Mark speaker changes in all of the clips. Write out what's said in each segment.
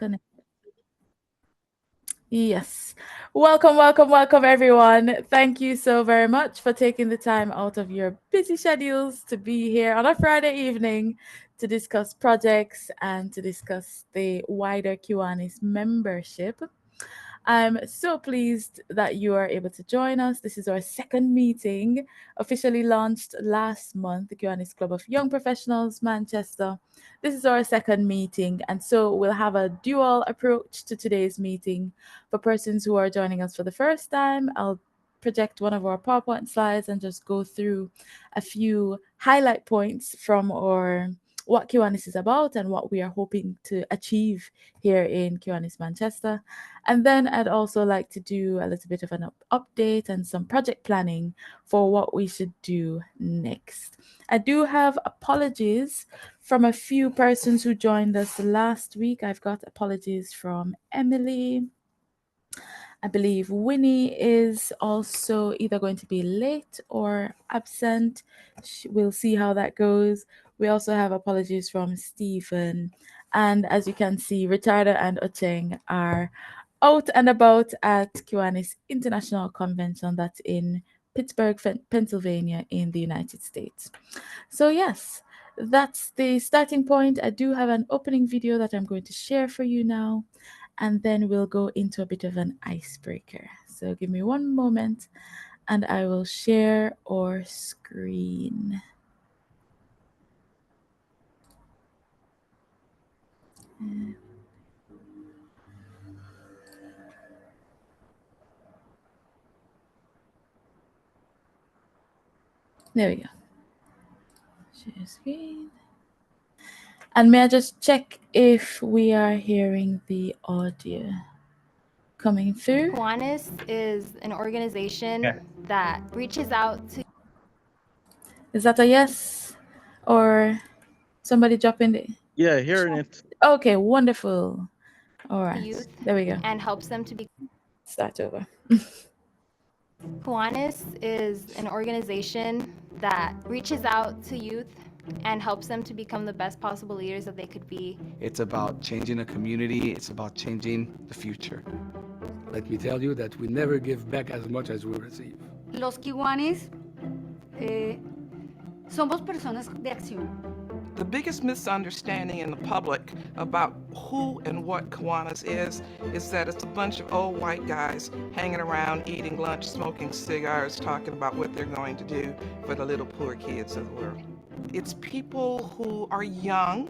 Speaker 1: connect. Yes. Welcome, everyone. Thank you so very much for taking the time out of your busy schedules to be here on a Friday evening to discuss projects and to discuss the wider Kiwanis membership. I'm so pleased that you are able to join us. This is our second meeting, officially launched last month, the Kiwanis Club of Young Professionals, Manchester. This is our second meeting, and so we'll have a dual approach to today's meeting. For persons who are joining us for the first time, I'll project one of our PowerPoint slides and just go through a few highlight points from our what Kiwanis is about and what we are hoping to achieve here in Kiwanis Manchester. And then I'd also like to do a little bit of an update and some project planning for what we should do next. I do have apologies from a few persons who joined us last week. I've got apologies from Emily. I believe Winnie is also either going to be late or absent. We'll see how that goes. We also have apologies from Stephen. And as you can see, Ricardo and Ocheng are out and about at Kiwanis International Convention that's in Pittsburgh, Pennsylvania in the United States. So yes, that's the starting point. I do have an opening video that I'm going to share for you now, and then we'll go into a bit of an icebreaker. So give me one moment and I will share our screen. There we go. Share screen. And may I just check if we are hearing the audio coming through?
Speaker 2: Kiwanis is an organization that reaches out to.
Speaker 1: Is that a yes? Or somebody drop in the...
Speaker 3: Yeah, hearing it.
Speaker 1: Okay, wonderful. All right,
Speaker 2: youth
Speaker 1: there we go.
Speaker 2: And helps them to be.
Speaker 1: Start over.
Speaker 2: Kiwanis is an organization that reaches out to youth and helps them to become the best possible leaders that they could be.
Speaker 4: It's about changing a community. It's about changing the future.
Speaker 5: Let me tell you that we never give back as much as we receive.
Speaker 6: Los Kiwanis somos personas de acción.
Speaker 7: The biggest misunderstanding in the public about who and what Kiwanis is that it's a bunch of old white guys hanging around, eating lunch, smoking cigars, talking about what they're going to do for the little poor kids of the world. It's people who are young.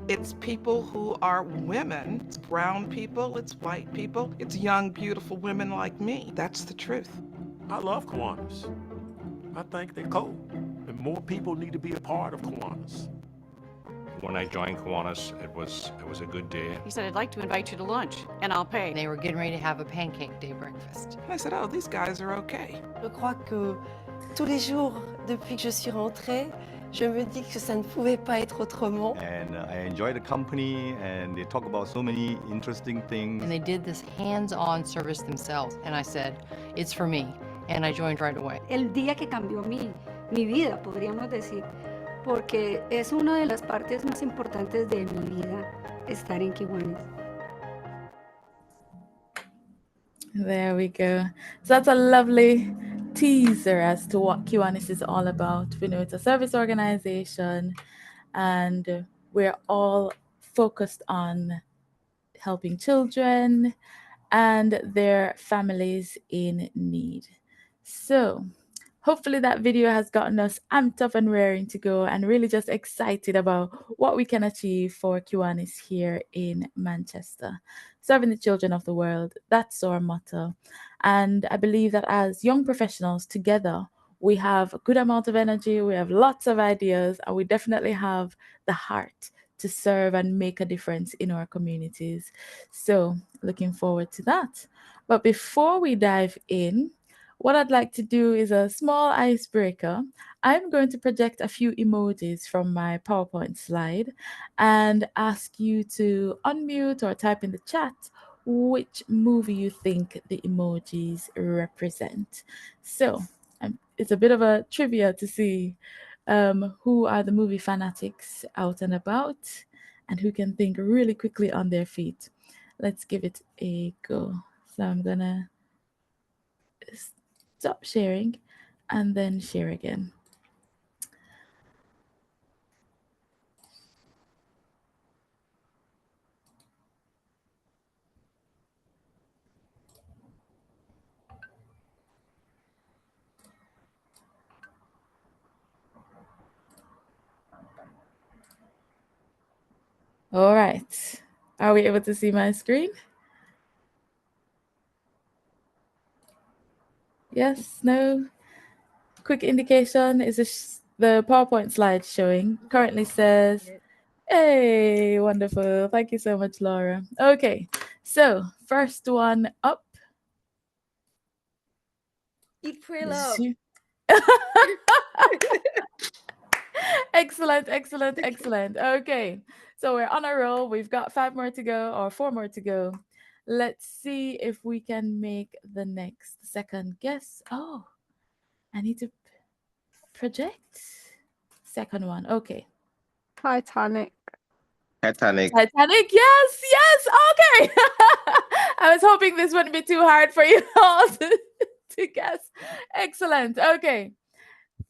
Speaker 7: It's people who are women. It's brown people, it's white people, it's young, beautiful women like me. That's the truth.
Speaker 8: I love Kiwanis. I think they're cool, and more people need to be a part of Kiwanis.
Speaker 9: When I joined Kiwanis, it was a good day.
Speaker 10: He said, I'd like to invite you to lunch, and I'll pay.
Speaker 11: They were getting ready to have a pancake day breakfast.
Speaker 7: And I said, oh, these guys are okay.
Speaker 12: Je crois que tous les jours, depuis que je suis rentrée, je me dis que ça ne pouvait pas être autrement.
Speaker 13: And I enjoy the company, and they talk about so many interesting things.
Speaker 11: And they did this hands-on service themselves. And I said, it's for me. And I joined right away.
Speaker 6: El día que cambió mi vida, podríamos decir, porque es una de las partes más importantes de mi vida, estar en Kiwanis.
Speaker 1: There we go. So that's a lovely teaser as to what Kiwanis is all about. We know it's a service organization, and we're all focused on helping children and their families in need. So hopefully that video has gotten us amped up and raring to go and really just excited about what we can achieve for Kiwanis here in Manchester. Serving the children of the world, that's our motto. And I believe that as young professionals together, we have a good amount of energy, we have lots of ideas, and we definitely have the heart to serve and make a difference in our communities. So looking forward to that. But before we dive in, what I'd like to do is a small icebreaker. I'm going to project a few emojis from my PowerPoint slide and ask you to unmute or type in the chat which movie you think the emojis represent. So it's a bit of a trivia to see who are the movie fanatics out and about and who can think really quickly on their feet. let's give it a go. So I'm gonna stop sharing and then share again. All right. Are we able to see my screen? Yes, no? Quick indication is the PowerPoint slide showing. Currently says, hey, wonderful. Thank you so much, Laura. Okay, so first one up.
Speaker 3: Eat, pray, love.
Speaker 1: Excellent, excellent, excellent. Okay, so we're on a roll. We've got 5 more to go, or 4 more to go. Let's see if we can make the next second guess. Oh, I need to project. Second one. Okay.
Speaker 3: Titanic.
Speaker 14: Titanic.
Speaker 1: Titanic. Yes, yes. Okay. I was hoping this wouldn't be too hard for you all to guess. Excellent. Okay.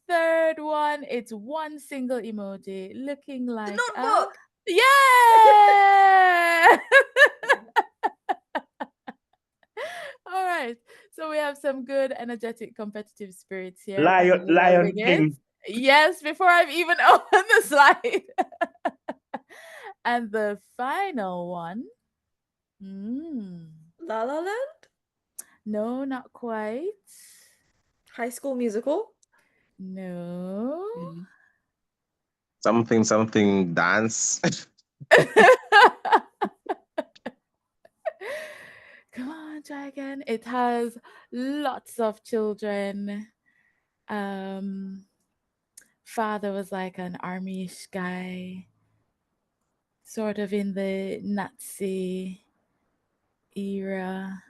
Speaker 1: Third one, it's one single emoji looking like
Speaker 3: The Notebook.
Speaker 1: Yeah. All right. So we have some good, energetic, competitive spirits here.
Speaker 14: Lion King.
Speaker 1: Yes, before I've even opened the slide. And the final one.
Speaker 3: La La Land?
Speaker 1: No, not quite.
Speaker 3: High School Musical?
Speaker 1: No.
Speaker 14: Something dance.
Speaker 1: Come on, try again. It has lots of children. Father was like an army-ish guy, sort of in the Nazi era.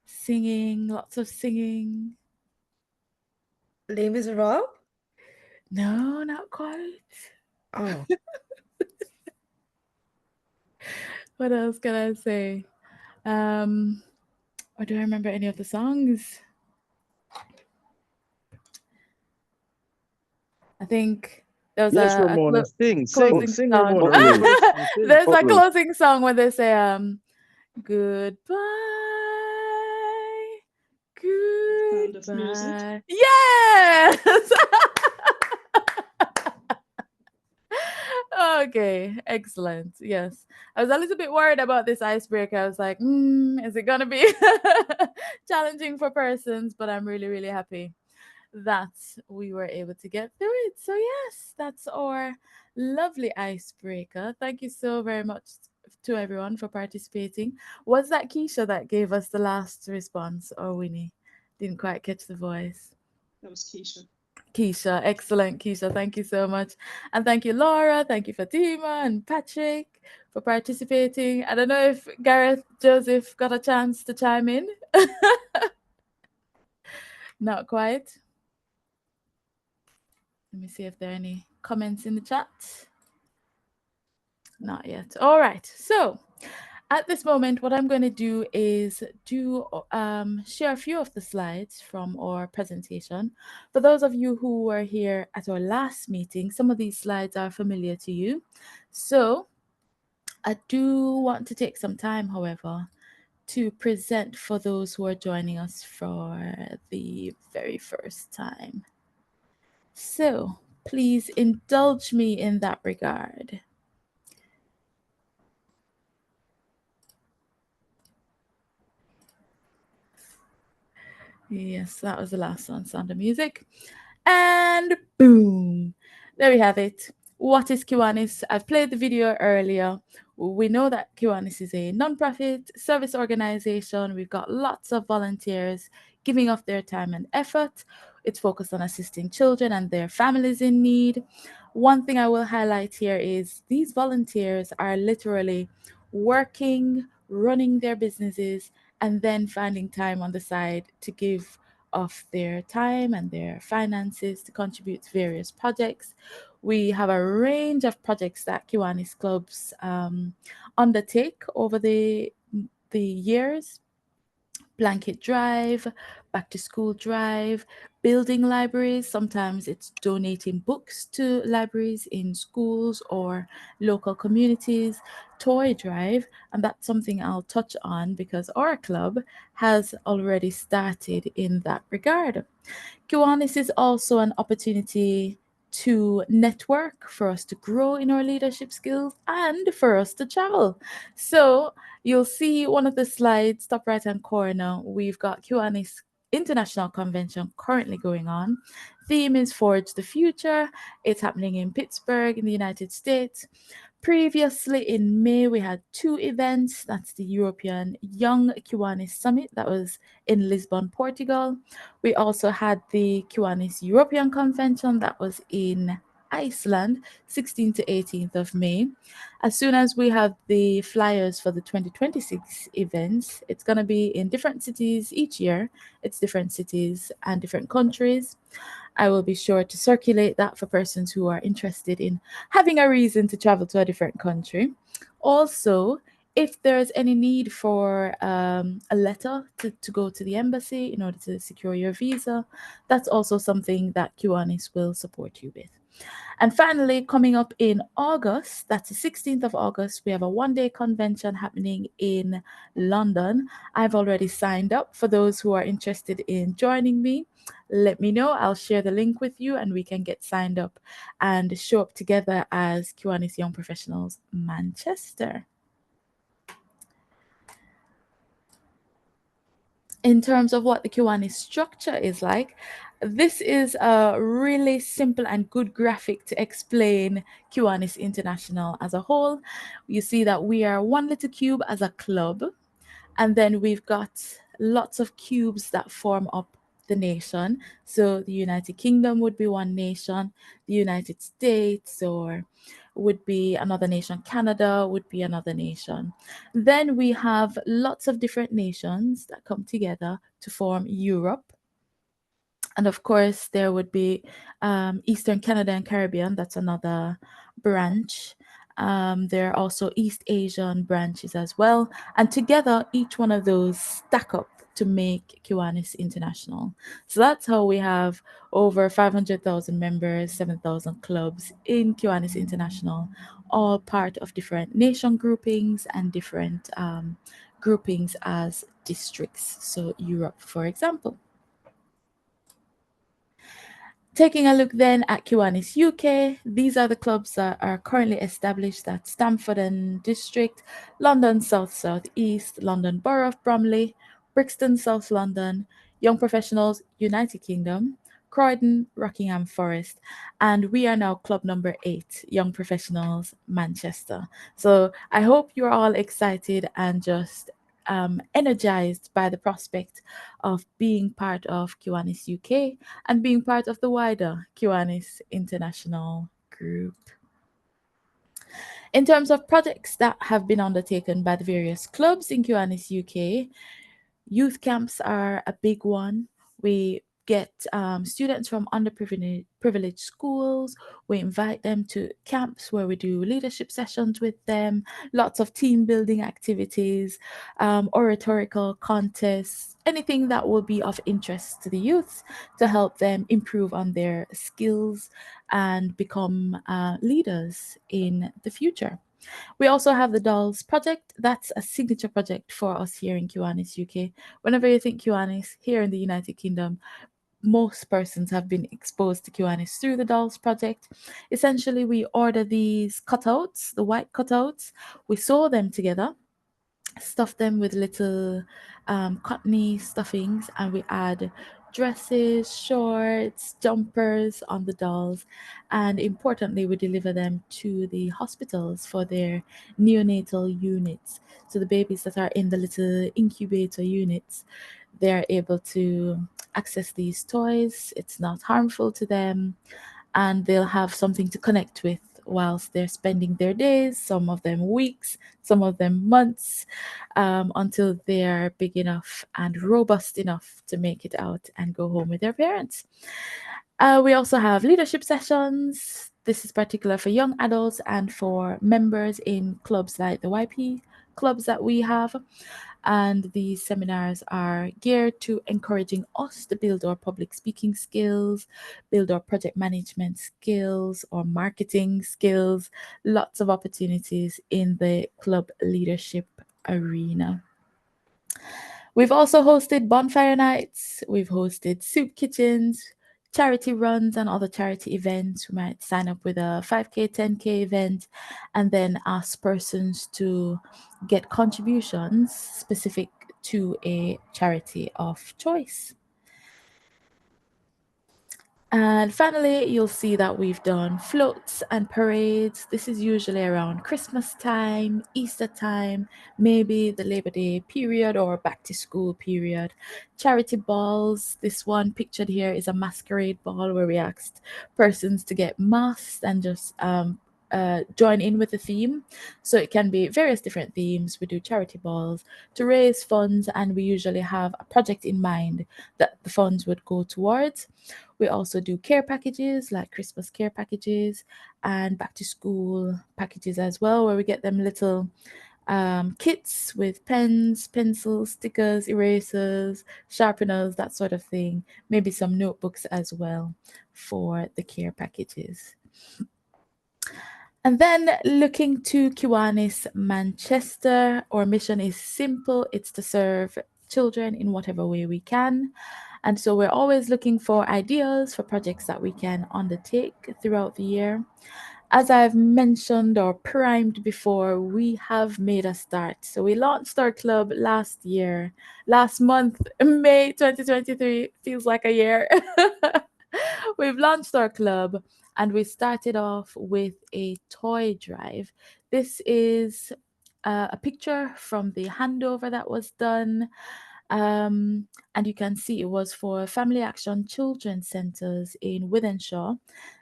Speaker 1: Singing, lots of singing.
Speaker 3: Les Miserables?
Speaker 1: No, not quite.
Speaker 3: Oh.
Speaker 1: What else can I say? Or do I remember any of the songs? I think there was
Speaker 14: Yes,
Speaker 1: a
Speaker 14: Ramona. Sing,
Speaker 1: closing
Speaker 14: sing,
Speaker 1: song.
Speaker 14: Ramona.
Speaker 1: There's a closing song where they say, goodbye, goodbye. Yes! Okay, excellent. Yes. I was a little bit worried about this icebreaker. I was like, is it going to be challenging for persons? But I'm really, really happy that we were able to get through it. So yes, that's our lovely icebreaker. Thank you so very much to everyone for participating. Was that Keisha that gave us the last response, or Winnie? Didn't quite catch the voice.
Speaker 15: That was Keisha.
Speaker 1: Keisha, excellent, Keisha. Thank you so much. And thank you, Laura. Thank you, Fatima and Patrick, for participating. I don't know if Gareth Joseph got a chance to chime in. Not quite. Let me see if there are any comments in the chat. Not yet. All right. So at this moment, what I'm going to do is share a few of the slides from our presentation. For those of you who were here at our last meeting, some of these slides are familiar to you. So I do want to take some time, however, to present for those who are joining us for the very first time. So please indulge me in that regard. Yes, that was the last one, Sound of Music. And boom, there we have it. What is Kiwanis? I've played the video earlier. We know that Kiwanis is a non-profit service organization. We've got lots of volunteers giving of their time and effort. It's focused on assisting children and their families in need. One thing I will highlight here is these volunteers are literally working, running their businesses, and then finding time on the side to give of their time and their finances to contribute to various projects. we have a range of projects that Kiwanis clubs undertake over the years. Blanket drive, back to school drive, building libraries. Sometimes it's donating books to libraries in schools or local communities, toy drive, and that's something I'll touch on because our club has already started in that regard. Kiwanis is also an opportunity to network, for us to grow in our leadership skills, and for us to travel. So you'll see one of the slides, top right hand corner, we've got Kiwanis International Convention currently going on. Theme is Forge the Future. It's happening in Pittsburgh in the United States. Previously in May, we had 2 events. That's the European Young Kiwanis Summit that was in Lisbon, Portugal. We also had the Kiwanis European Convention that was in Iceland, 16th to 18th of May. As soon as we have the flyers for the 2026 events, it's going to be in different cities each year. It's different cities and different countries. I will be sure to circulate that for persons who are interested in having a reason to travel to a different country. Also, if there's any need for a letter to go to the embassy in order to secure your visa, that's also something that Kiwanis will support you with. And finally, coming up in August, that's the 16th of August, we have a one-day convention happening in London. I've already signed up. For those who are interested in joining me, let me know. I'll share the link with you and we can get signed up and show up together as Kiwanis Young Professionals Manchester. In terms of what the Kiwanis structure is like, this is a really simple and good graphic to explain Kiwanis International as a whole. You see that we are one little cube as a club, and then we've got lots of cubes that form up the nation. So the United Kingdom would be one nation, the United States or would be another nation, Canada would be another nation. Then we have lots of different nations that come together to form Europe. And of course, there would be Eastern Canada and Caribbean, that's another branch. There are also East Asian branches as well. And together, each one of those stack up to make Kiwanis International. So that's how we have over 500,000 members, 7,000 clubs in Kiwanis International, all part of different nation groupings and different groupings as districts. So Europe, for example. Taking a look then at Kiwanis UK, these are the clubs that are currently established at Stamford and District, London South South East, London Borough of Bromley, Brixton South London, Young Professionals United Kingdom, Croydon, Rockingham Forest, and we are now club number 8, Young Professionals Manchester. So I hope you're all excited and just energized by the prospect of being part of Kiwanis UK and being part of the wider Kiwanis International Group. In terms of projects that have been undertaken by the various clubs in Kiwanis UK, youth camps are a big one. We get students from underprivileged schools. We invite them to camps where we do leadership sessions with them, lots of team building activities, oratorical contests, anything that will be of interest to the youth to help them improve on their skills and become leaders in the future. We also have the Dolls Project. That's a signature project for us here in Kiwanis UK. Whenever you think Kiwanis here in the United Kingdom, most persons have been exposed to Kiwanis through the Dolls Project. Essentially, we order these cutouts, the white cutouts, we sew them together, stuff them with little cottony stuffings, and we add dresses, shorts, jumpers on the dolls, and importantly we deliver them to the hospitals for their neonatal units. So the babies that are in the little incubator units, they're able to access these toys. It's not harmful to them, and they'll have something to connect with whilst they're spending their days, some of them weeks, some of them months, until they're big enough and robust enough to make it out and go home with their parents. We also have leadership sessions. This is particular for young adults and for members in clubs like the YP clubs that we have. And these seminars are geared to encouraging us to build our public speaking skills, build our project management skills, or marketing skills. Lots of opportunities in the club leadership arena. We've also hosted bonfire nights, we've hosted soup kitchens, charity runs, and other charity events. We might sign up with a 5K, 10K event, and then ask persons to get contributions specific to a charity of choice. And finally, you'll see that we've done floats and parades. This is usually around Christmas time, Easter time, maybe the Labor Day period or back to school period. Charity balls. This one pictured here is a masquerade ball where we asked persons to get masked and just join in with the theme. So it can be various different themes. We do charity balls to raise funds, and we usually have a project in mind that the funds would go towards. We also do care packages like Christmas care packages and back to school packages as well, where we get them little kits with pens, pencils, stickers, erasers, sharpeners, that sort of thing. Maybe some notebooks as well for the care packages. And then looking to Kiwanis Manchester, our mission is simple. It's to serve children in whatever way we can. And so we're always looking for ideas for projects that we can undertake throughout the year. As I've mentioned or primed before, we have made a start. So we launched our club last month, May 2023, feels like a year. We've launched our club and we started off with a toy drive. This is a picture from the handover that was done. And you can see it was for Family Action Children's Centres in Wythenshawe.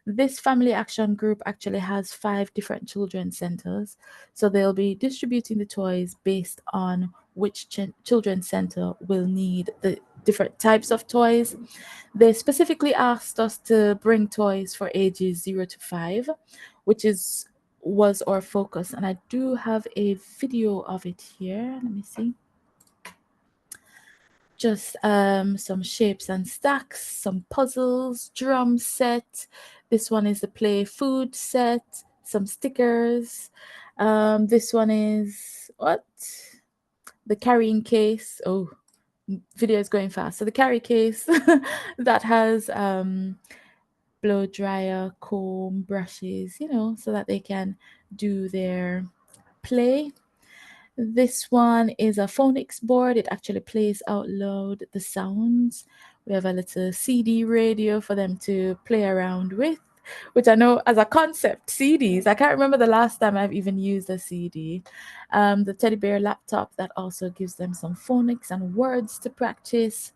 Speaker 1: This Family Action group actually has 5 different children's centres. So they'll be distributing the toys based on which children's centre will need the different types of toys. They specifically asked us to bring toys for ages 0 to 5, which was our focus. And I do have a video of it here. Let me see. Just some shapes and stacks, some puzzles, drum set. This one is the play food set, some stickers. This one is what? The carrying case. Oh, video is going fast. So the carry case that has blow dryer, comb, brushes, so that they can do their play. This one is a phonics board. It actually plays out loud the sounds. We have a little CD radio for them to play around with, which I know as a concept, CDs, I can't remember the last time I've even used a CD. The teddy bear laptop that also gives them some phonics and words to practice.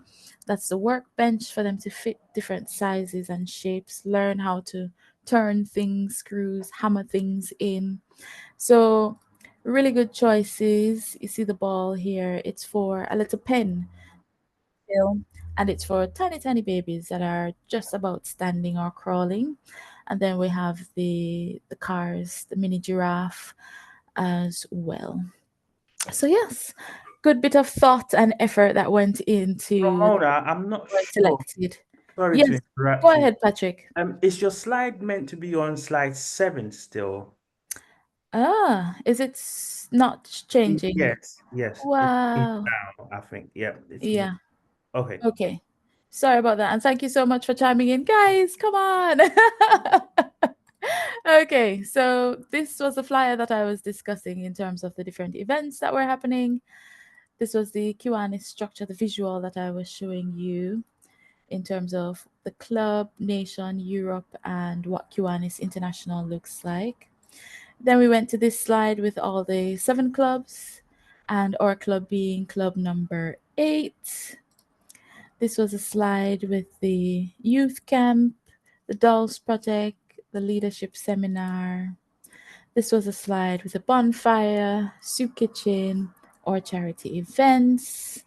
Speaker 1: That's the workbench for them to fit different sizes and shapes, learn how to turn things, screws, hammer things in. So really good choices. You see the ball here. It's for a little pen still, and it's for tiny, tiny babies that are just about standing or crawling. And then we have the cars, the mini giraffe as well. So yes, good bit of thought and effort that went into
Speaker 15: Ramona, I'm not sure.
Speaker 1: selected.
Speaker 15: Sorry
Speaker 1: Yes,
Speaker 15: to interrupt
Speaker 1: go
Speaker 15: you.
Speaker 1: ahead, Patrick.
Speaker 15: Is your slide meant to be on slide 7 still?
Speaker 1: Is it not changing?
Speaker 15: Yes.
Speaker 1: Wow.
Speaker 15: Now, I think. Yeah.
Speaker 1: Yeah.
Speaker 15: Okay.
Speaker 1: Okay. Sorry about that. And thank you so much for chiming in. Guys, come on. Okay, so this was the flyer that I was discussing in terms of the different events that were happening. This was the Kiwanis structure, the visual that I was showing you in terms of the club, nation, Europe, and what Kiwanis International looks like. Then we went to this slide with all the 7 clubs and our club being club number 8. This was a slide with the youth camp, the dolls project, the leadership seminar. This was a slide with a bonfire, soup kitchen, or charity events.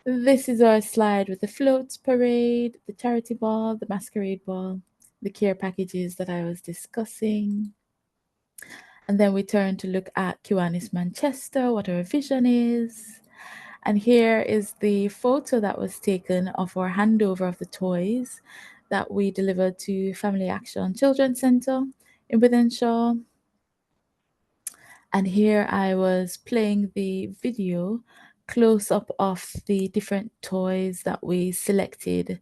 Speaker 1: This is our slide with the floats parade, the charity ball, the masquerade ball, the care packages that I was discussing. And then we turn to look at Kiwanis Manchester, what our vision is. And here is the photo that was taken of our handover of the toys that we delivered to Family Action Children's Centre in Wythenshawe. And here I was playing the video close up of the different toys that we selected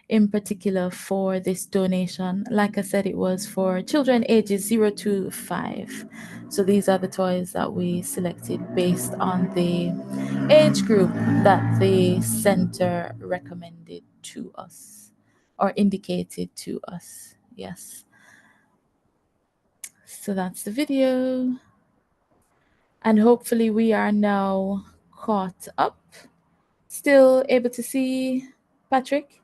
Speaker 1: in particular for this donation. Like I said, it was for children ages 0 to 5. So these are the toys that we selected based on the age group that the center recommended to us or indicated to us. Yes. So that's the video. And hopefully we are now caught up. Still able to see Patrick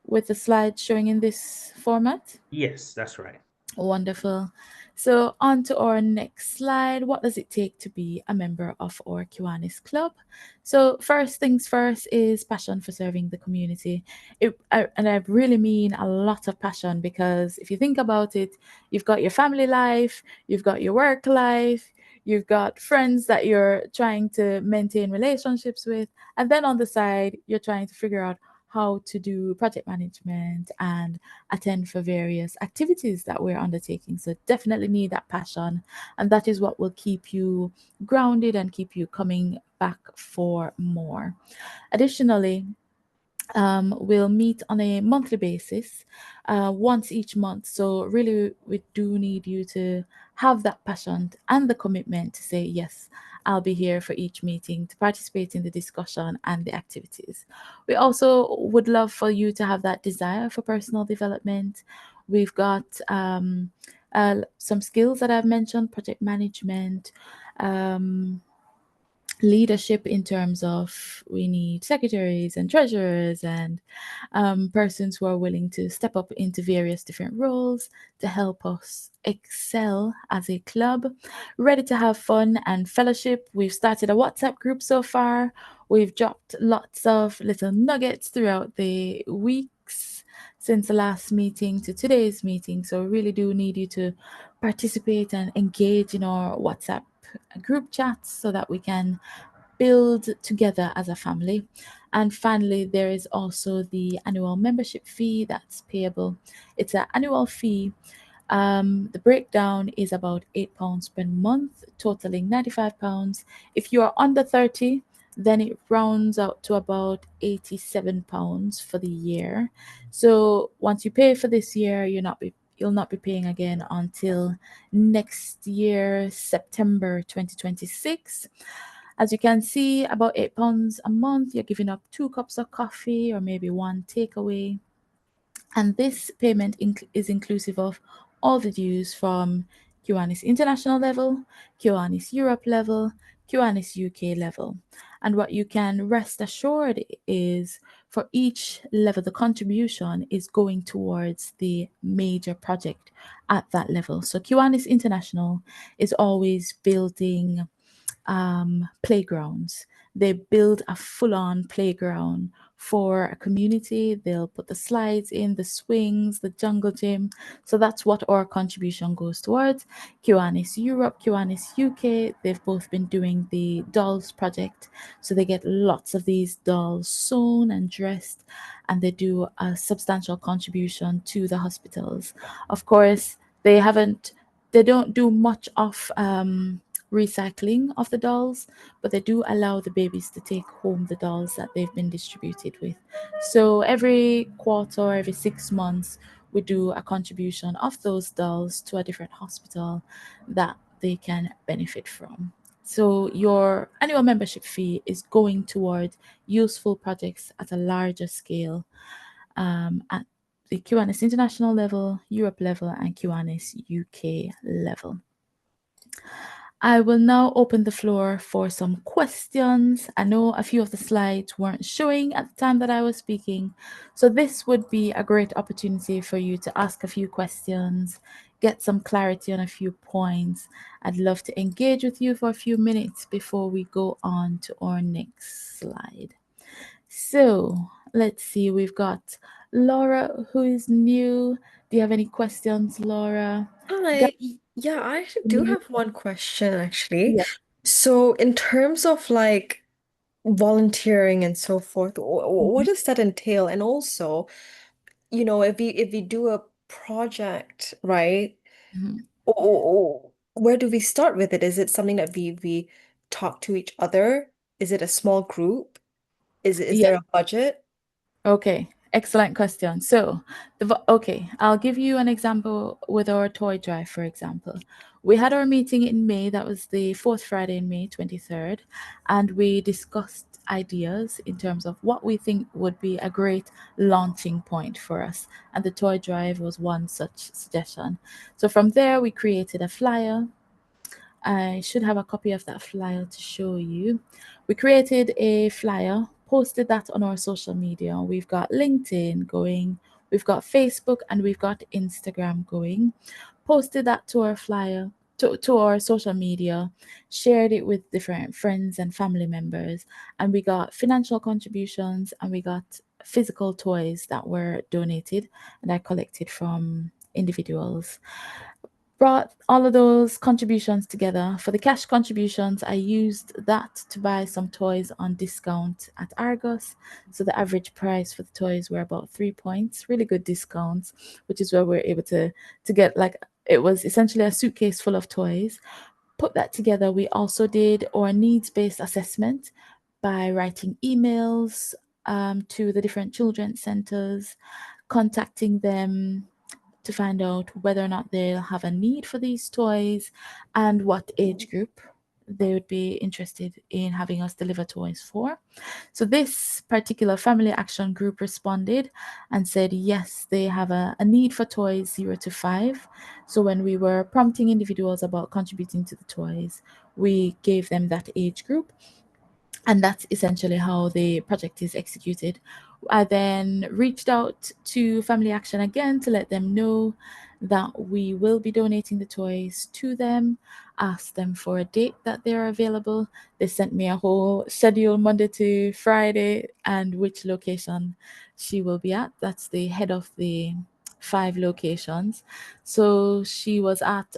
Speaker 1: with the slides showing in this format?
Speaker 15: Yes, that's right.
Speaker 1: Wonderful. So on to our next slide. What does it take to be a member of our Kiwanis Club? So first things first is passion for serving the community. And I really mean a lot of passion, because if you think about it, you've got your family life, you've got your work life, you've got friends that you're trying to maintain relationships with, and then on the side, you're trying to figure out how to do project management and attend for various activities that we're undertaking. So definitely need that passion, and that is what will keep you grounded and keep you coming back for more. Additionally, we'll meet on a monthly basis, once each month. So really, we do need you to have that passion and the commitment to say, yes, I'll be here for each meeting to participate in the discussion and the activities. We also would love for you to have that desire for personal development. We've got some skills that I've mentioned: project management, leadership, in terms of we need secretaries and treasurers and persons who are willing to step up into various different roles to help us excel as a club. Ready to have fun and fellowship. We've started a WhatsApp group so far. We've dropped lots of little nuggets throughout the weeks since the last meeting to today's meeting. So we really do need you to participate and engage in our WhatsApp group chats so that we can build together as a family. And finally, there is also the annual membership fee that's payable. It's an annual fee. The breakdown is about £8 per month, totaling £95. If you are under 30, then it rounds out to about £87 for the year. So once you pay for this year, you'll not be paying again until next year, September 2026. As you can see, about £8 a month, you're giving up 2 cups of coffee or maybe 1 takeaway. And this payment is inclusive of all the dues from Kiwanis International level, Kiwanis Europe level, Kiwanis UK level. And what you can rest assured is, for each level, the contribution is going towards the major project at that level. So Kiwanis International is always building playgrounds. They build a full-on playground for a community. They'll put the slides in, the swings, the jungle gym. So that's what our contribution goes towards. Kiwanis Europe, Kiwanis UK, they've both been doing the dolls project. So they get lots of these dolls sewn and dressed, and they do a substantial contribution to the hospitals. Of course, they don't do much of recycling of the dolls, but they do allow the babies to take home the dolls that they've been distributed with. So every quarter, every 6 months, we do a contribution of those dolls to a different hospital that they can benefit from. So your annual membership fee is going toward useful projects at a larger scale, at the Kiwanis International level, Europe level, and Kiwanis UK level. I will now open the floor for some questions. I know a few of the slides weren't showing at the time that I was speaking, so this would be a great opportunity for you to ask a few questions, get some clarity on a few points. I'd love to engage with you for a few minutes before we go on to our next slide. So let's see, we've got Laura, who is new. Do you have any questions, Laura?
Speaker 3: Hi. Yeah, I actually do
Speaker 1: New.
Speaker 3: have one question actually.
Speaker 1: Yeah.
Speaker 3: So in terms of like volunteering and so forth, what does that entail? And also, if we do a project, right?
Speaker 1: Mhm.
Speaker 3: Where do we start with it? Is it something that we talk to each other? Is it a small group? Is
Speaker 1: Yeah.
Speaker 3: there a budget?
Speaker 1: Okay, excellent question. So, okay, I'll give you an example with our toy drive, for example. We had our meeting in May, that was the fourth Friday in May, 23rd, and we discussed ideas in terms of what we think would be a great launching point for us. And the toy drive was one such suggestion. So, from there, we created a flyer. I should have a copy of that flyer to show you. We created a flyer, posted that on our social media. We've got LinkedIn going, we've got Facebook, and we've got Instagram going. Posted that to our flyer, to our social media, shared it with different friends and family members, and we got financial contributions and we got physical toys that were donated and I collected from individuals. Brought all of those contributions together. For the cash contributions, I used that to buy some toys on discount at Argos. So the average price for the toys were about 3 points, really good discounts, which is where we're able to get, like, it was essentially a suitcase full of toys. Put that together. We also did our needs-based assessment by writing emails to the different children's centers, contacting them to find out whether or not they'll have a need for these toys and what age group they would be interested in having us deliver toys for. So this particular family action group responded and said yes, they have a need for toys 0 to 5. So when we were prompting individuals about contributing to the toys, we gave them that age group, and that's essentially how the project is executed. I then reached out to Family Action again to let them know that we will be donating the toys to them, asked them for a date that they're available. They sent me a whole schedule Monday to Friday and which location she will be at. That's the head of the 5 locations. So she was at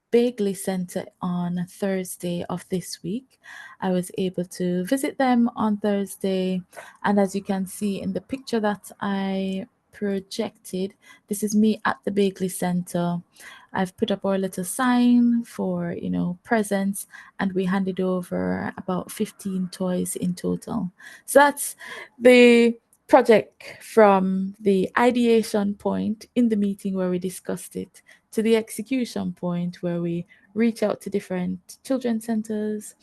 Speaker 1: Bagley Center on Thursday of this week. I was able to visit them on Thursday, and as you can see in the picture that I projected, this is me at the Bagley Center. I've put up our little sign for, presents, and we handed over about 15 toys in total. So that's the project from the ideation point in the meeting where we discussed it to the execution point where we reach out to different children's centers,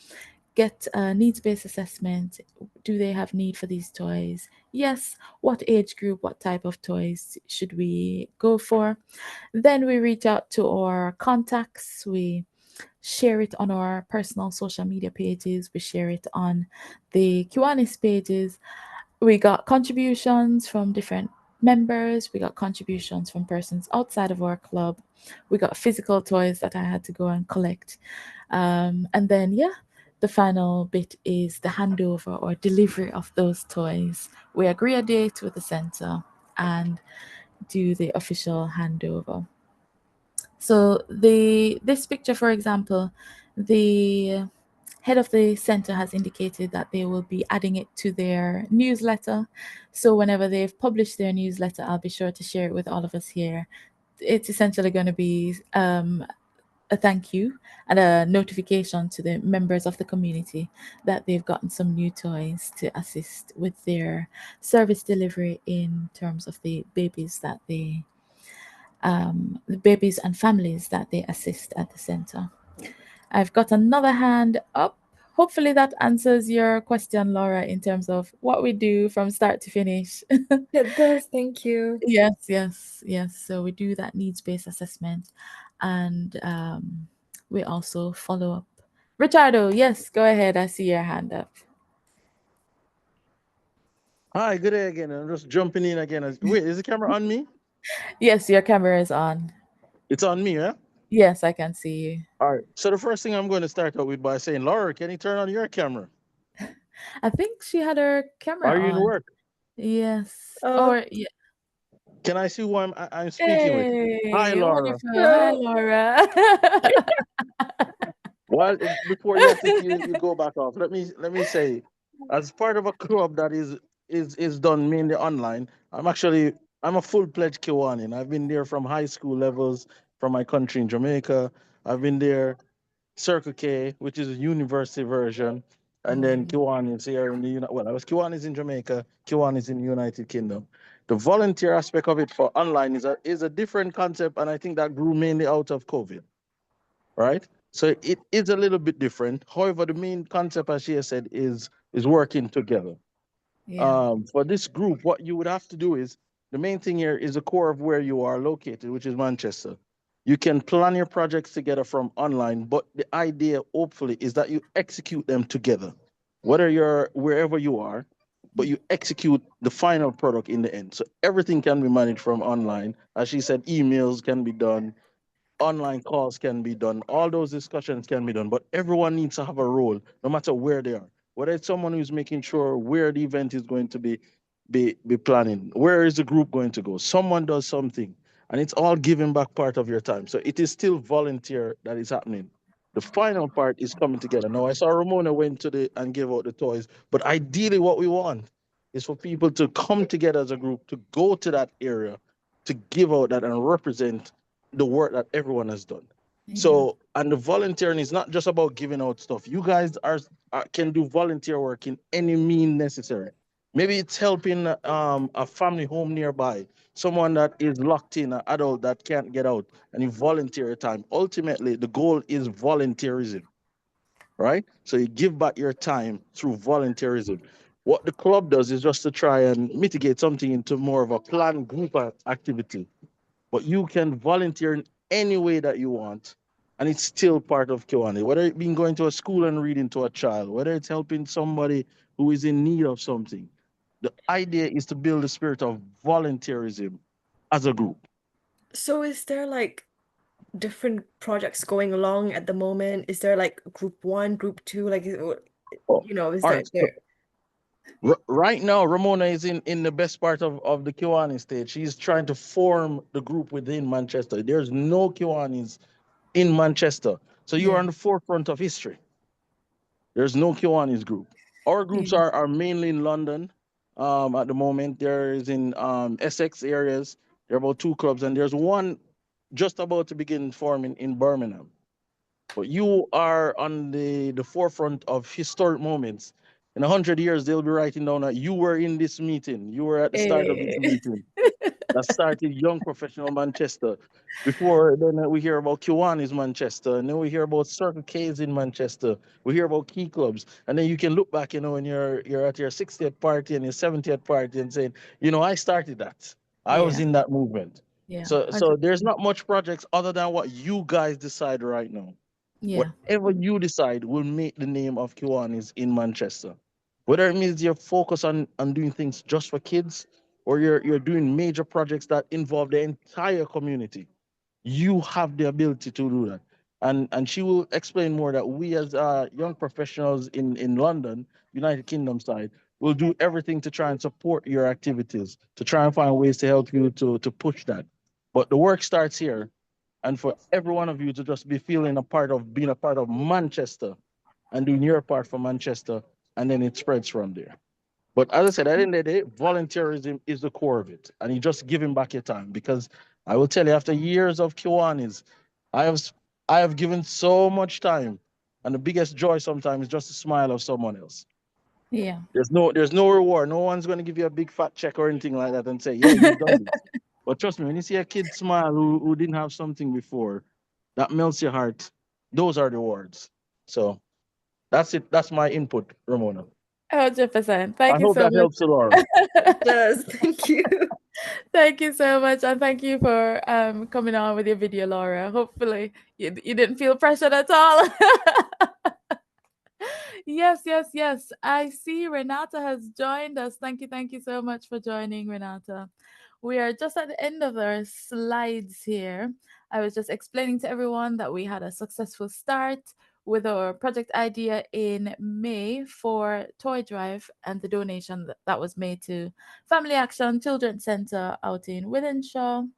Speaker 1: get a needs-based assessment. Do they have need for these toys? Yes. What age group, what type of toys should we go for? Then we reach out to our contacts. We share it on our personal social media pages. We share it on the Kiwanis pages. We got contributions from different members. We got contributions from persons outside of our club. We got physical toys that I had to go and collect. And then, the final bit is the handover or delivery of those toys. We agree a date with the center and do the official handover. So this picture, for example, the head of the center has indicated that they will be adding it to their newsletter. So whenever they've published their newsletter, I'll be sure to share it with all of us here. It's essentially going to be a thank you and a notification to the members of the community that they've gotten some new toys to assist with their service delivery in terms of the babies and families that they assist at the center. I've got another hand up. Hopefully that answers your question, Laura, in terms of what we do from start to finish.
Speaker 3: It does, thank you.
Speaker 1: Yes. So we do that needs-based assessment, and we also follow up. Ricardo, yes, go ahead. I see your hand up.
Speaker 16: Hi, good day again. I'm just jumping in again. Wait, is the camera on me?
Speaker 1: Yes, your camera is on.
Speaker 16: It's on me, yeah?
Speaker 1: Yes, I can see you.
Speaker 16: All right. So the first thing I'm going to start out with by saying, Laura, can you turn on your camera?
Speaker 1: I think she had her camera
Speaker 16: Are you in
Speaker 1: on.
Speaker 16: work?
Speaker 1: Yes.
Speaker 3: Oh,
Speaker 1: Or yeah.
Speaker 16: Can I see who I'm speaking with? Hi,
Speaker 1: Hey,
Speaker 16: Laura.
Speaker 1: wonderful. Hi, Laura.
Speaker 16: Well, before you go back off, let me say, as part of a club that is done mainly online, I'm a full-fledged Kiwani. I've been there from high school levels from my country in Jamaica. I've been there Circle K, which is a university version, and then Kiwanis here in the I was Kiwanis in Jamaica, Kiwanis in the United Kingdom. The volunteer aspect of it for online is a different concept, and I think that grew mainly out of COVID, right? So it is a little bit different. However, the main concept, as she has said, is working together.
Speaker 1: Yeah.
Speaker 16: For this group, what you would have to do is the main thing here is the core of where you are located, which is Manchester. You can plan your projects together from online, but the idea, hopefully, is that you execute them together, whether you're wherever you are, but you execute the final product in the end. So everything can be managed from online. As she said, emails can be done, online calls can be done, all those discussions can be done, but everyone needs to have a role, no matter where they are. Whether it's someone who's making sure where the event is going to be planning, where is the group going to go, someone does something, and it's all giving back part of your time. So it is still volunteer that is happening. The final part is coming together. Now I saw Ramona went to the and gave out the toys, but ideally what we want is for people to come together as a group to go to that area to give out that and represent the work that everyone has done. So, and the volunteering is not just about giving out stuff. You guys can do volunteer work in any mean necessary. Maybe it's helping a family home nearby, someone that is locked in, an adult that can't get out, and you volunteer your time. Ultimately, the goal is volunteerism, right? So you give back your time through volunteerism. What the club does is just to try and mitigate something into more of a planned group activity, but you can volunteer in any way that you want, and it's still part of Kiwani. Whether it being going to a school and reading to a child, whether it's helping somebody who is in need of something, the idea is to build the spirit of volunteerism as a group.
Speaker 3: So is there like different projects going along at the moment? Is there like group one, group two? Like, is
Speaker 16: All
Speaker 3: there
Speaker 16: right. So right now, Ramona is in the best part of the Kiwani stage. She's trying to form the group within Manchester. There's no Kiwanis in Manchester. So you're on the forefront of history. There's no Kiwanis group. Our groups are mainly in London at the moment. There is in Essex areas. There are about two clubs, and there's one just about to begin forming in Birmingham. But you are on the forefront of historic moments. In 100 years, they'll be writing down that you were in this meeting. You were at the start of this meeting that started Young Professional Manchester. Before then, we hear about Kiwanis Manchester, and then we hear about Circle K's in Manchester. We hear about key clubs, and then you can look back, when you're at your 60th party and your 70th party, and saying, I started that. I was in that movement.
Speaker 1: Yeah.
Speaker 16: So there's not much projects other than what you guys decide right now.
Speaker 1: Yeah.
Speaker 16: Whatever you decide will make the name of Kiwanis in Manchester. Whether it means you're focused on doing things just for kids, or you're doing major projects that involve the entire community, you have the ability to do that. And she will explain more that we as young professionals in London, United Kingdom side, will do everything to try and support your activities, to try and find ways to help you to push that. But the work starts here, and for every one of you to just be feeling being a part of Manchester and doing your part for Manchester, and then it spreads from there. But as I said, at the end of the day, volunteerism is the core of it, and you just giving back your time. Because I will tell you, after years of Kiwanis, I have I have given so much time, and the biggest joy sometimes is just the smile of someone else.
Speaker 1: Yeah.
Speaker 16: There's no reward. No one's going to give you a big fat check or anything like that and say, yeah, you've done this. But trust me, when you see a kid smile who didn't have something before, that melts your heart. Those are the rewards. So that's it. That's my input, Ramona.
Speaker 1: 100%.
Speaker 16: I
Speaker 1: Thank you
Speaker 16: hope
Speaker 1: so
Speaker 16: that
Speaker 1: much.
Speaker 16: helps you, Laura.
Speaker 3: It does. Thank you.
Speaker 1: Thank you so much, and thank you for coming on with your video, Laura. Hopefully, you didn't feel pressured at all. Yes, yes, yes. I see Renata has joined us. Thank you so much for joining, Renata. We are just at the end of our slides here. I was just explaining to everyone that we had a successful start with our project idea in May for Toy Drive and the donation that was made to Family Action Children's Center out in Wythenshawe.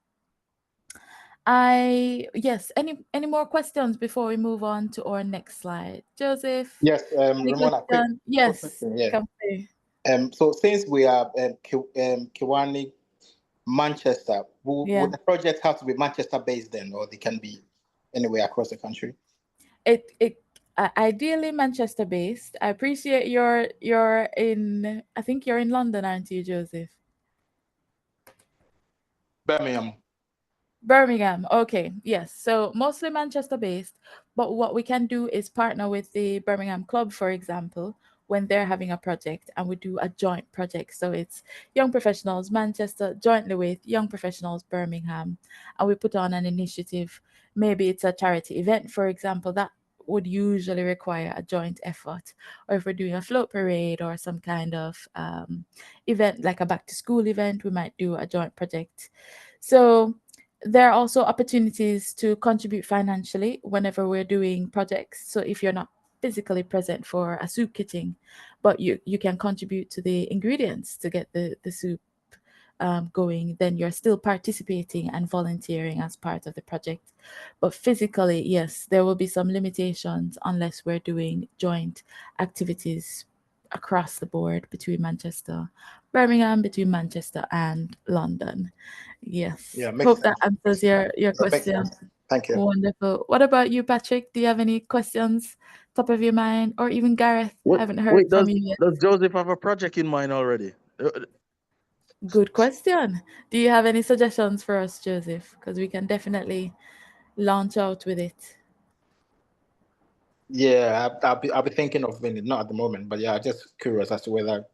Speaker 1: Yes, any more questions before we move on to our next slide? Joseph?
Speaker 17: Yes,
Speaker 1: Any
Speaker 17: Ramona, quick
Speaker 1: Yes,
Speaker 17: question, yeah.
Speaker 1: come through.
Speaker 17: So since we are Kiwani, Manchester, would the project have to be Manchester based then, or they can be anywhere across the country?
Speaker 1: It ideally Manchester based. I appreciate you're in. I think you're in London, aren't you, Joseph? Birmingham. Okay. Yes. So mostly Manchester based. But what we can do is partner with the Birmingham Club, for example, when they're having a project, and we do a joint project. So it's Young Professionals Manchester jointly with Young Professionals Birmingham. And we put on an initiative. Maybe it's a charity event, for example, that would usually require a joint effort. Or if we're doing a float parade or some kind of event like a back to school event, we might do a joint project. So there are also opportunities to contribute financially whenever we're doing projects. So if you're not physically present for a soup kitting, but you can contribute to the ingredients to get the soup going, then you're still participating and volunteering as part of the project. But physically, yes, there will be some limitations unless we're doing joint activities across the board between Manchester, Birmingham, between Manchester and London. Yes.
Speaker 17: Yeah, makes
Speaker 1: Hope
Speaker 17: sense.
Speaker 1: that answers your
Speaker 17: That makes
Speaker 1: question.
Speaker 17: sense. Thank you.
Speaker 1: Wonderful. What about you, Patrick? Do you have any questions top of your mind? Or even Gareth? I haven't heard
Speaker 16: Wait,
Speaker 1: from you yet.
Speaker 16: does Joseph have a project in mind already?
Speaker 1: Good question. Do you have any suggestions for us, Joseph? Because we can definitely launch out with it.
Speaker 17: Yeah, I'll be thinking of it, not at the moment, but yeah, just curious as to whether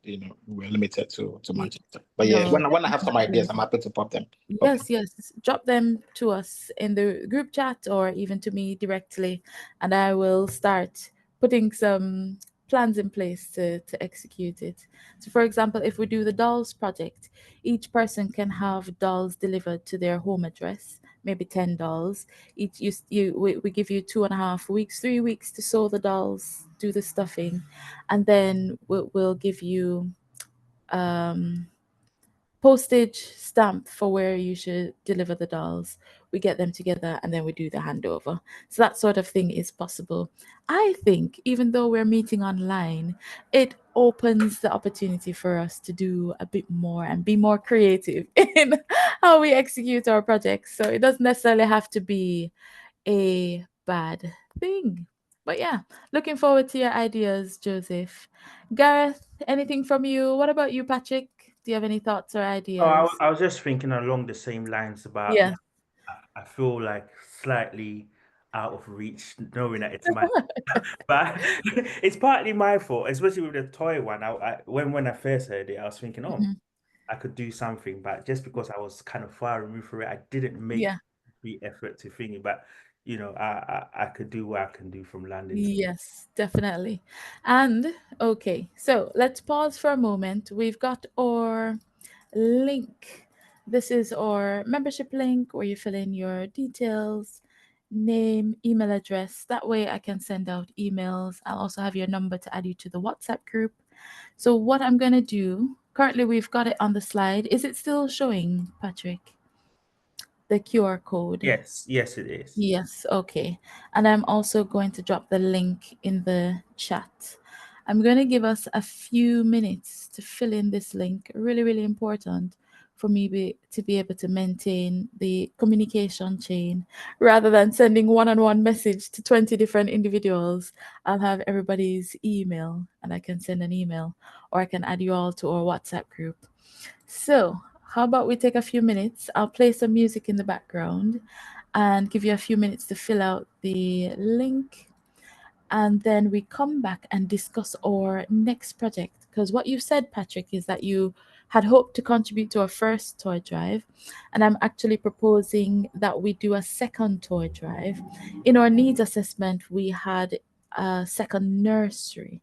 Speaker 17: we're limited to Manchester. But yeah,
Speaker 1: No,
Speaker 17: when I have some ideas, I'm happy to pop them.
Speaker 1: Yes, yes. Drop them to us in the group chat or even to me directly, and I will start putting some plans in place to execute it. So, for example, if we do the dolls project, each person can have dolls delivered to their home address, maybe 10 dolls. We give you 2.5 weeks, 3 weeks to sew the dolls, do the stuffing, and then we'll give you postage stamp for where you should deliver the dolls. We get them together and then we do the handover. So that sort of thing is possible. I think even though we're meeting online, it opens the opportunity for us to do a bit more and be more creative in how we execute our projects. So it doesn't necessarily have to be a bad thing. But yeah, looking forward to your ideas, Joseph. Gareth, anything from you? What about you, Patrick? Do you have any thoughts or
Speaker 15: Oh,
Speaker 1: ideas?
Speaker 15: I was just thinking along the same lines about,
Speaker 1: Yeah.
Speaker 15: I feel like slightly out of reach, knowing that it's my, but it's partly my fault, especially with the toy one. When I first heard it, I was thinking, oh,
Speaker 1: Mhm.
Speaker 15: I could do something, but just because I was kind of far removed from it, I didn't make
Speaker 1: Yeah.
Speaker 15: the effort to think it. But I could do what I can do from London.
Speaker 1: Yes, definitely. And okay, so let's pause for a moment. We've got our link. This is our membership link where you fill in your details, name, email address. That way I can send out emails. I'll also have your number to add you to the WhatsApp group. So what I'm going to do, currently we've got it on the slide. Is it still showing, Patrick? The QR code?
Speaker 15: Yes, it is.
Speaker 1: Yes, okay. And I'm also going to drop the link in the chat. I'm going to give us a few minutes to fill in this link. Really, really important for me to be able to maintain the communication chain rather than sending one-on-one message to 20 different individuals. I'll have everybody's email and I can send an email, or I can add you all to our WhatsApp group. So how about we take a few minutes? I'll play some music in the background and give you a few minutes to fill out the link. And then we come back and discuss our next project. Because what you said, Patrick, is that you had hoped to contribute to our first toy drive. And I'm actually proposing that we do a second toy drive. In our needs assessment, we had a second nursery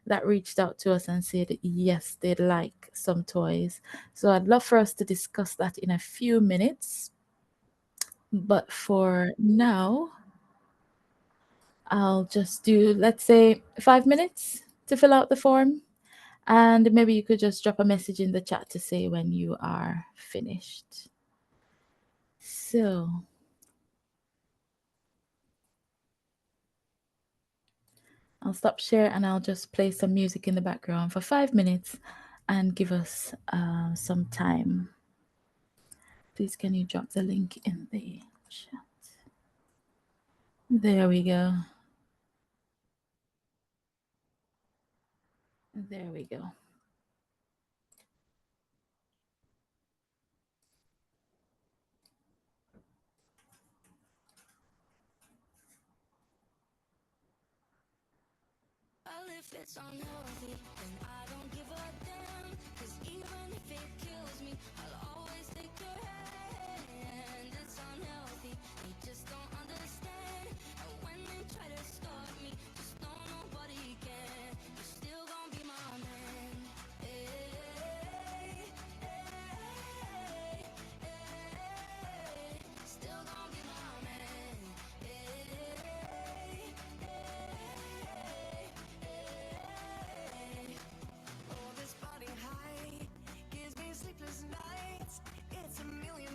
Speaker 1: that reached out to us and said, yes, they'd like some toys. So I'd love for us to discuss that in a few minutes. But for now, I'll just do, let's say, 5 minutes to fill out the form. And maybe you could just drop a message in the chat to say when you are finished. So I'll stop share and I'll just play some music in the background for 5 minutes and give us some time. Please, can you drop the link in the chat? There we go. There we go.
Speaker 18: Well, if it's unhealthy, then I don't give a damn. 'Cause even if it kills me, I'll always take your hand. It's unhealthy, they just don't understand. And when they try to stop me, just know nobody can. You're still gonna be my man. Hey, hey, hey, hey. Still gonna be my man. Hey, hey,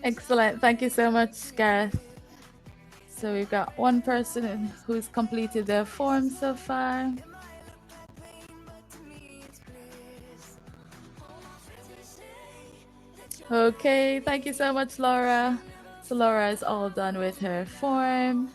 Speaker 1: Excellent. Thank you so much, Gareth. So we've got one person who's completed their form so far. Okay, thank you so much, Laura. So Laura is all done with her form.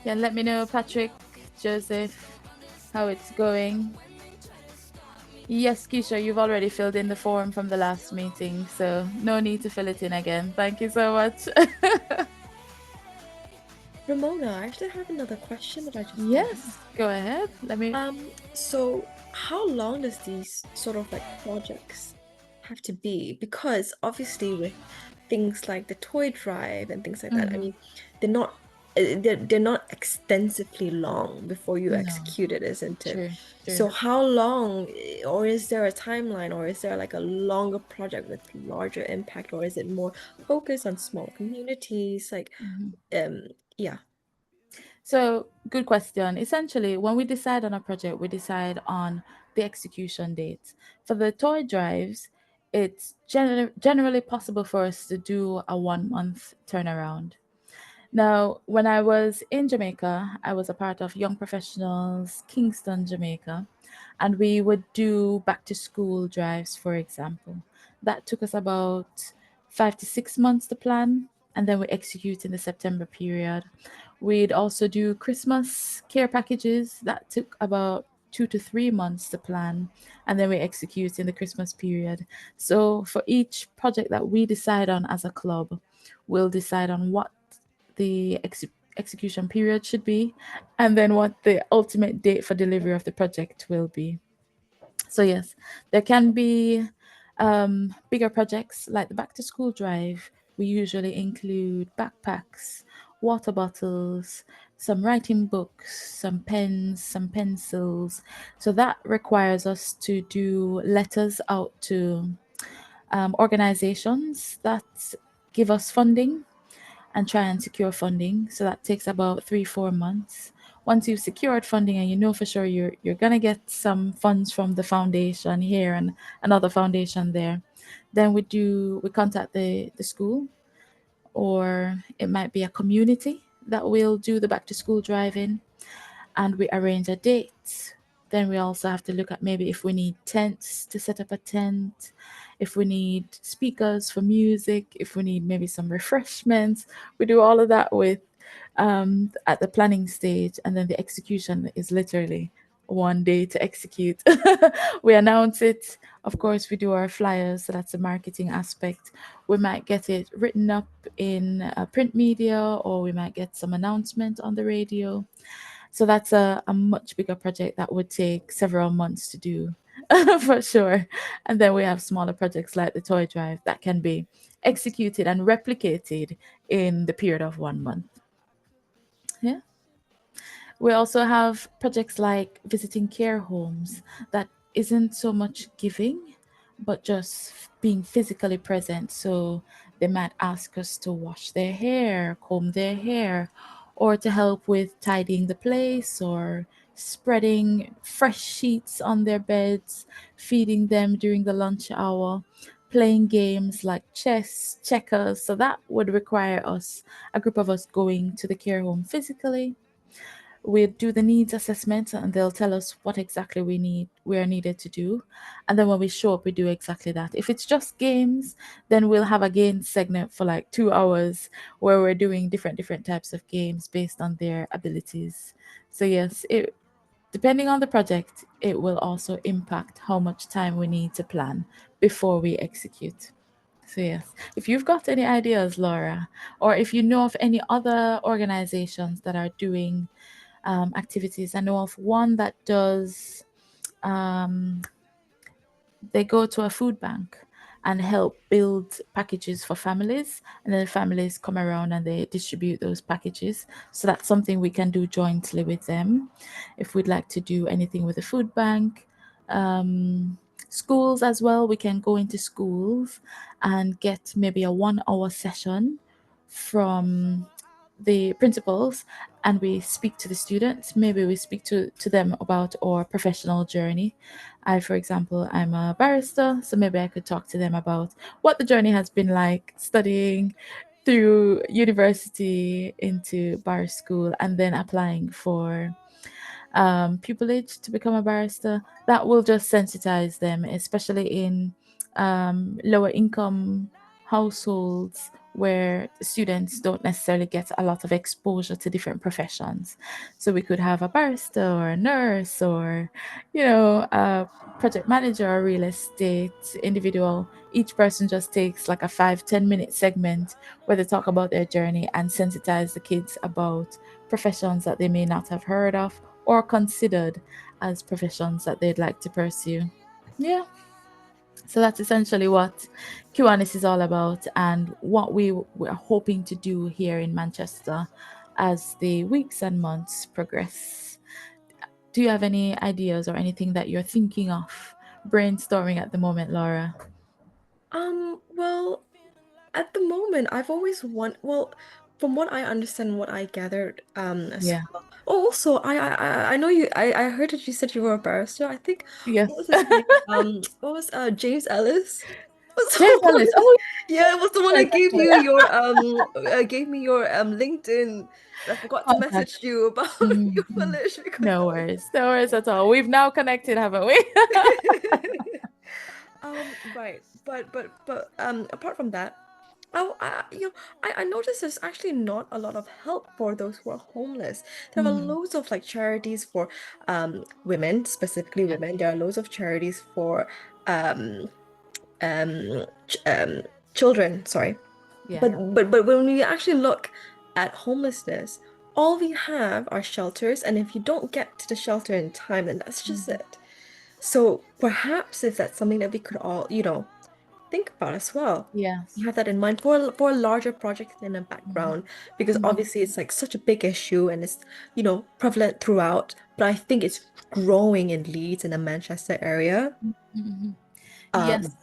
Speaker 1: Yeah, let me know, Patrick, Joseph, how it's going. Yes, Keisha, you've already filled in the form from the last meeting, so no need to fill it in again. Thank you so much.
Speaker 3: Ramona, I actually have another question that I just
Speaker 1: Yes, go ahead. Let me.
Speaker 3: So how long does these sort of like projects have to be? Because obviously with things like the toy drive and things like that, I mean, they're not extensively long before you execute it, isn't it?
Speaker 1: True.
Speaker 3: So how long, or is there a timeline, or is there like a longer project with larger impact, or is it more focused on small communities? Like, yeah.
Speaker 1: So, good question. Essentially, when we decide on a project, we decide on the execution date. For the toy drives, it's generally possible for us to do a 1-month turnaround. Now, when I was in Jamaica, I was a part of Young Professionals Kingston, Jamaica, and we would do back to school drives, for example. That took us about 5 to 6 months to plan, and then we execute in the September period. We'd also do Christmas care packages. That took about 2 to 3 months to plan, and then we execute in the Christmas period. So for each project that we decide on as a club, we'll decide on what the execution period should be, and then what the ultimate date for delivery of the project will be. So yes, there can be bigger projects like the back to school drive. We usually include backpacks, water bottles, some writing books, some pens, some pencils. So that requires us to do letters out to organizations that give us funding and try and secure funding. So that takes about 3-4 months. Once you've secured funding and you know for sure you're gonna get some funds from the foundation here and another foundation there, then we contact the school, or it might be a community that will do the back to school drive-in, and we arrange a date. Then we also have to look at maybe if we need tents to set up a tent, if we need speakers for music, if we need maybe some refreshments. We do all of that with at the planning stage, and then the execution is literally 1 day to execute. We announce it. Of course, we do our flyers, so that's the marketing aspect. We might get it written up in print media, or we might get some announcement on the radio. So that's a much bigger project that would take several months to do for sure. And then we have smaller projects like the toy drive that can be executed and replicated in the period of 1 month. Yeah. We also have projects like visiting care homes that isn't so much giving, but just being physically present. So they might ask us to wash their hair, comb their hair, or to help with tidying the place or spreading fresh sheets on their beds, feeding them during the lunch hour, playing games like chess, checkers. So that would require us, a group of us, going to the care home physically. We do the needs assessment and they'll tell us what exactly we are needed to do, and then when we show up we do exactly that. If it's just games, then we'll have a game segment for like 2 hours where we're doing different types of games based on their abilities. So yes, it depending on the project, it will also impact how much time we need to plan before we execute. So yes, if you've got any ideas, Laura, or if you know of any other organizations that are doing activities. I know of one that does, they go to a food bank and help build packages for families, and then families come around and they distribute those packages. So that's something we can do jointly with them. If we'd like to do anything with the food bank, schools as well, we can go into schools and get maybe a 1 hour session from the principals, and we speak to the students. Maybe we speak to them about our professional journey. For example, I'm a barrister, so maybe I could talk to them about what the journey has been like studying through university into bar school and then applying for pupillage to become a barrister. That will just sensitize them, especially in lower income households where the students don't necessarily get a lot of exposure to different professions. So we could have a barrister or a nurse or, a project manager or real estate individual. Each person just takes like a 5-10 minute segment where they talk about their journey and sensitize the kids about professions that they may not have heard of or considered as professions that they'd like to pursue. Yeah. So that's essentially what Kiwanis is all about and what we're hoping to do here in Manchester as the weeks and months progress. Do you have any ideas or anything that you're thinking of brainstorming at the moment, Laura?
Speaker 3: Well, at the moment, I've always well, from what I understand, what I gathered, as
Speaker 1: Yeah.
Speaker 3: well. Oh, also, I know I heard that you said you were a barrister. I think,
Speaker 1: Yes.
Speaker 3: what was his name? What was James Ellis? Was
Speaker 1: James
Speaker 3: the one,
Speaker 1: Ellis. Oh,
Speaker 3: yeah, it was the one that gave you your gave me your LinkedIn. I forgot to
Speaker 1: Contact.
Speaker 3: message you about your village because
Speaker 1: No worries. No worries at all. We've now connected, haven't we?
Speaker 3: Right, but apart from that, I noticed there's actually not a lot of help for those who are homeless. There are loads of like charities for women, specifically women. There are loads of charities for um children, sorry.
Speaker 1: Yeah.
Speaker 3: But when we actually look at homelessness, all we have are shelters, and if you don't get to the shelter in time, then that's just it. So perhaps if that's something that we could all, think about as well.
Speaker 1: Yes.
Speaker 3: You have that in mind for a larger project in the background, because obviously it's like such a big issue and it's, prevalent throughout, but I think it's growing in Leeds in the Manchester area.
Speaker 1: Yes,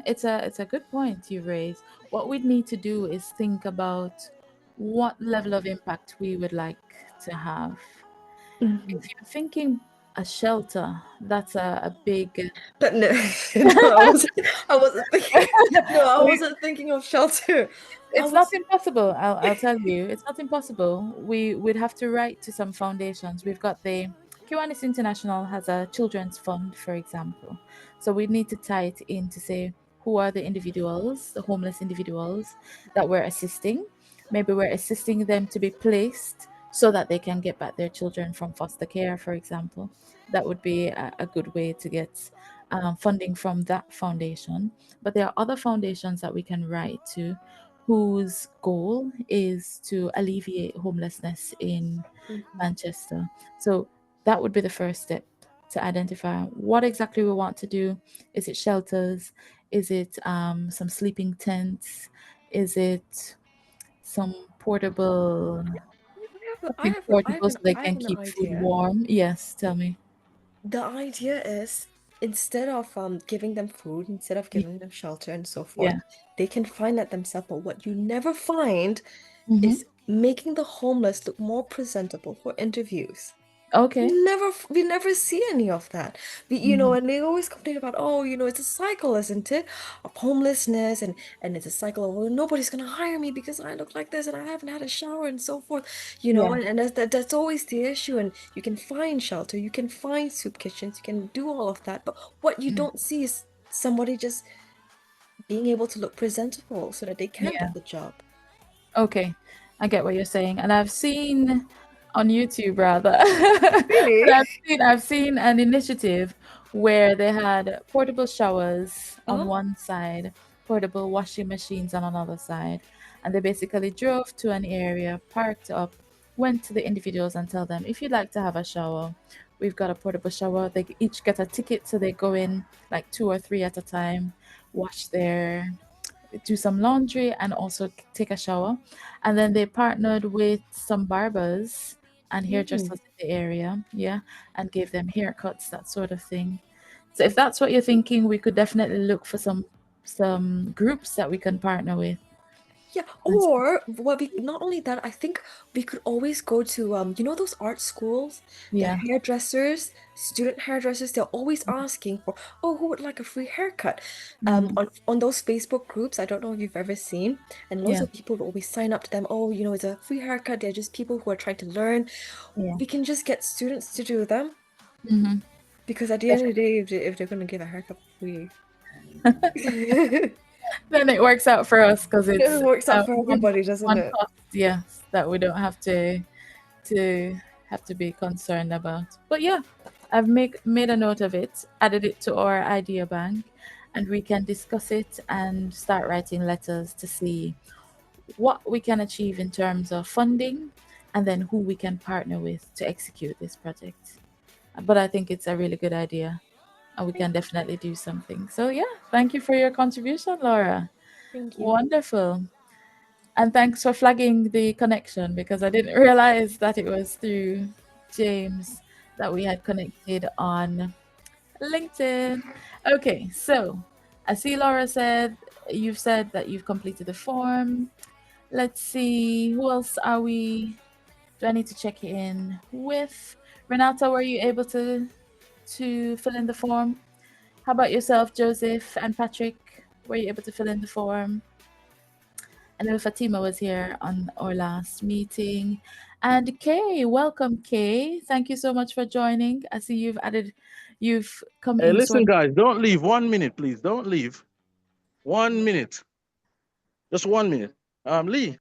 Speaker 1: it's a good point you raise. What we'd need to do is think about what level of impact we would like to have. If you're thinking a shelter, that's a big.
Speaker 3: But no, no, I wasn't thinking. No, I wasn't thinking of shelter.
Speaker 1: It's not impossible. I'll tell you, it's not impossible. We'd have to write to some foundations. We've got the Kiwanis International has a children's fund, for example. So we need to tie it in to say who are the individuals, the homeless individuals that we're assisting. Maybe we're assisting them to be placed so that they can get back their children from foster care, for example. That would be a good way to get funding from that foundation. But there are other foundations that we can write to whose goal is to alleviate homelessness in Manchester. So that would be the first step, to identify what exactly we want to do. Is it shelters? Is it some sleeping tents? Is it some portable Big portable so they
Speaker 3: I
Speaker 1: can
Speaker 3: have an
Speaker 1: keep food
Speaker 3: idea.
Speaker 1: warm. Yes, tell me.
Speaker 3: The idea is instead of giving them food, instead of giving them shelter and so forth,
Speaker 1: Yeah.
Speaker 3: they can find that themselves. But what you never find
Speaker 1: Mm-hmm.
Speaker 3: is making the homeless look more presentable for interviews.
Speaker 1: Okay.
Speaker 3: We never see any of that. And they always complain about, oh, it's a cycle, isn't it? Of homelessness and it's a cycle of, well, nobody's gonna hire me because I look like this and I haven't had a shower and so forth.
Speaker 1: Yeah.
Speaker 3: And that's always the issue. And you can find shelter, you can find soup kitchens, you can do all of that. But what you don't see is somebody just being able to look presentable so that they can
Speaker 1: Yeah.
Speaker 3: get the job.
Speaker 1: Okay, I get what you're saying, and I've seen on YouTube rather.
Speaker 3: Really?
Speaker 1: But I've seen an initiative where they had portable showers on one side, portable washing machines on another side, and they basically drove to an area, parked up, went to the individuals and tell them, if you'd like to have a shower, we've got a portable shower. They each get a ticket, so they go in like 2 or 3 at a time, wash their do some laundry and also take a shower. And then they partnered with some barbers and hairdressers in the area, and gave them haircuts, that sort of thing. So if that's what you're thinking, we could definitely look for some groups that we can partner with.
Speaker 3: Yeah, or not only that, I think we could always go to those art schools, the
Speaker 1: Yeah.
Speaker 3: hairdressers, student hairdressers, they're always asking for, oh, who would like a free haircut? On those Facebook groups, I don't know if you've ever seen, and loads
Speaker 1: Yeah.
Speaker 3: of people will always sign up to them, oh, it's a free haircut, they're just people who are trying to learn.
Speaker 1: Yeah.
Speaker 3: We can just get students to do them.
Speaker 1: Mm-hmm.
Speaker 3: Because at the end of the day, if they're going to give a haircut for free.
Speaker 1: Then it works out for us because
Speaker 3: It
Speaker 1: it's
Speaker 3: works out for
Speaker 1: one
Speaker 3: everybody, doesn't it?
Speaker 1: cost, yes, that we don't have to be concerned about. But yeah, I've made a note of it, added it to our idea bank, and we can discuss it and start writing letters to see what we can achieve in terms of funding and then who we can partner with to execute this project. But I think it's a really good idea and we can definitely do something. So yeah, thank you for your contribution, Laura.
Speaker 3: Thank you.
Speaker 1: Wonderful. And thanks for flagging the connection because I didn't realize that it was through James that we had connected on LinkedIn. Okay, so I see Laura you've said that you've completed the form. Let's see, who else do I need to check in with? Renata, were you able to fill in the form? How about yourself, Joseph and Patrick? Were you able to fill in the form? I know Fatima was here on our last meeting. And Kay, welcome, Kay. Thank you so much for joining. I see you've come
Speaker 16: Hey,
Speaker 1: in.
Speaker 16: listen, guys, don't leave. 1 minute, please. Don't leave. 1 minute. Just 1 minute. Lee.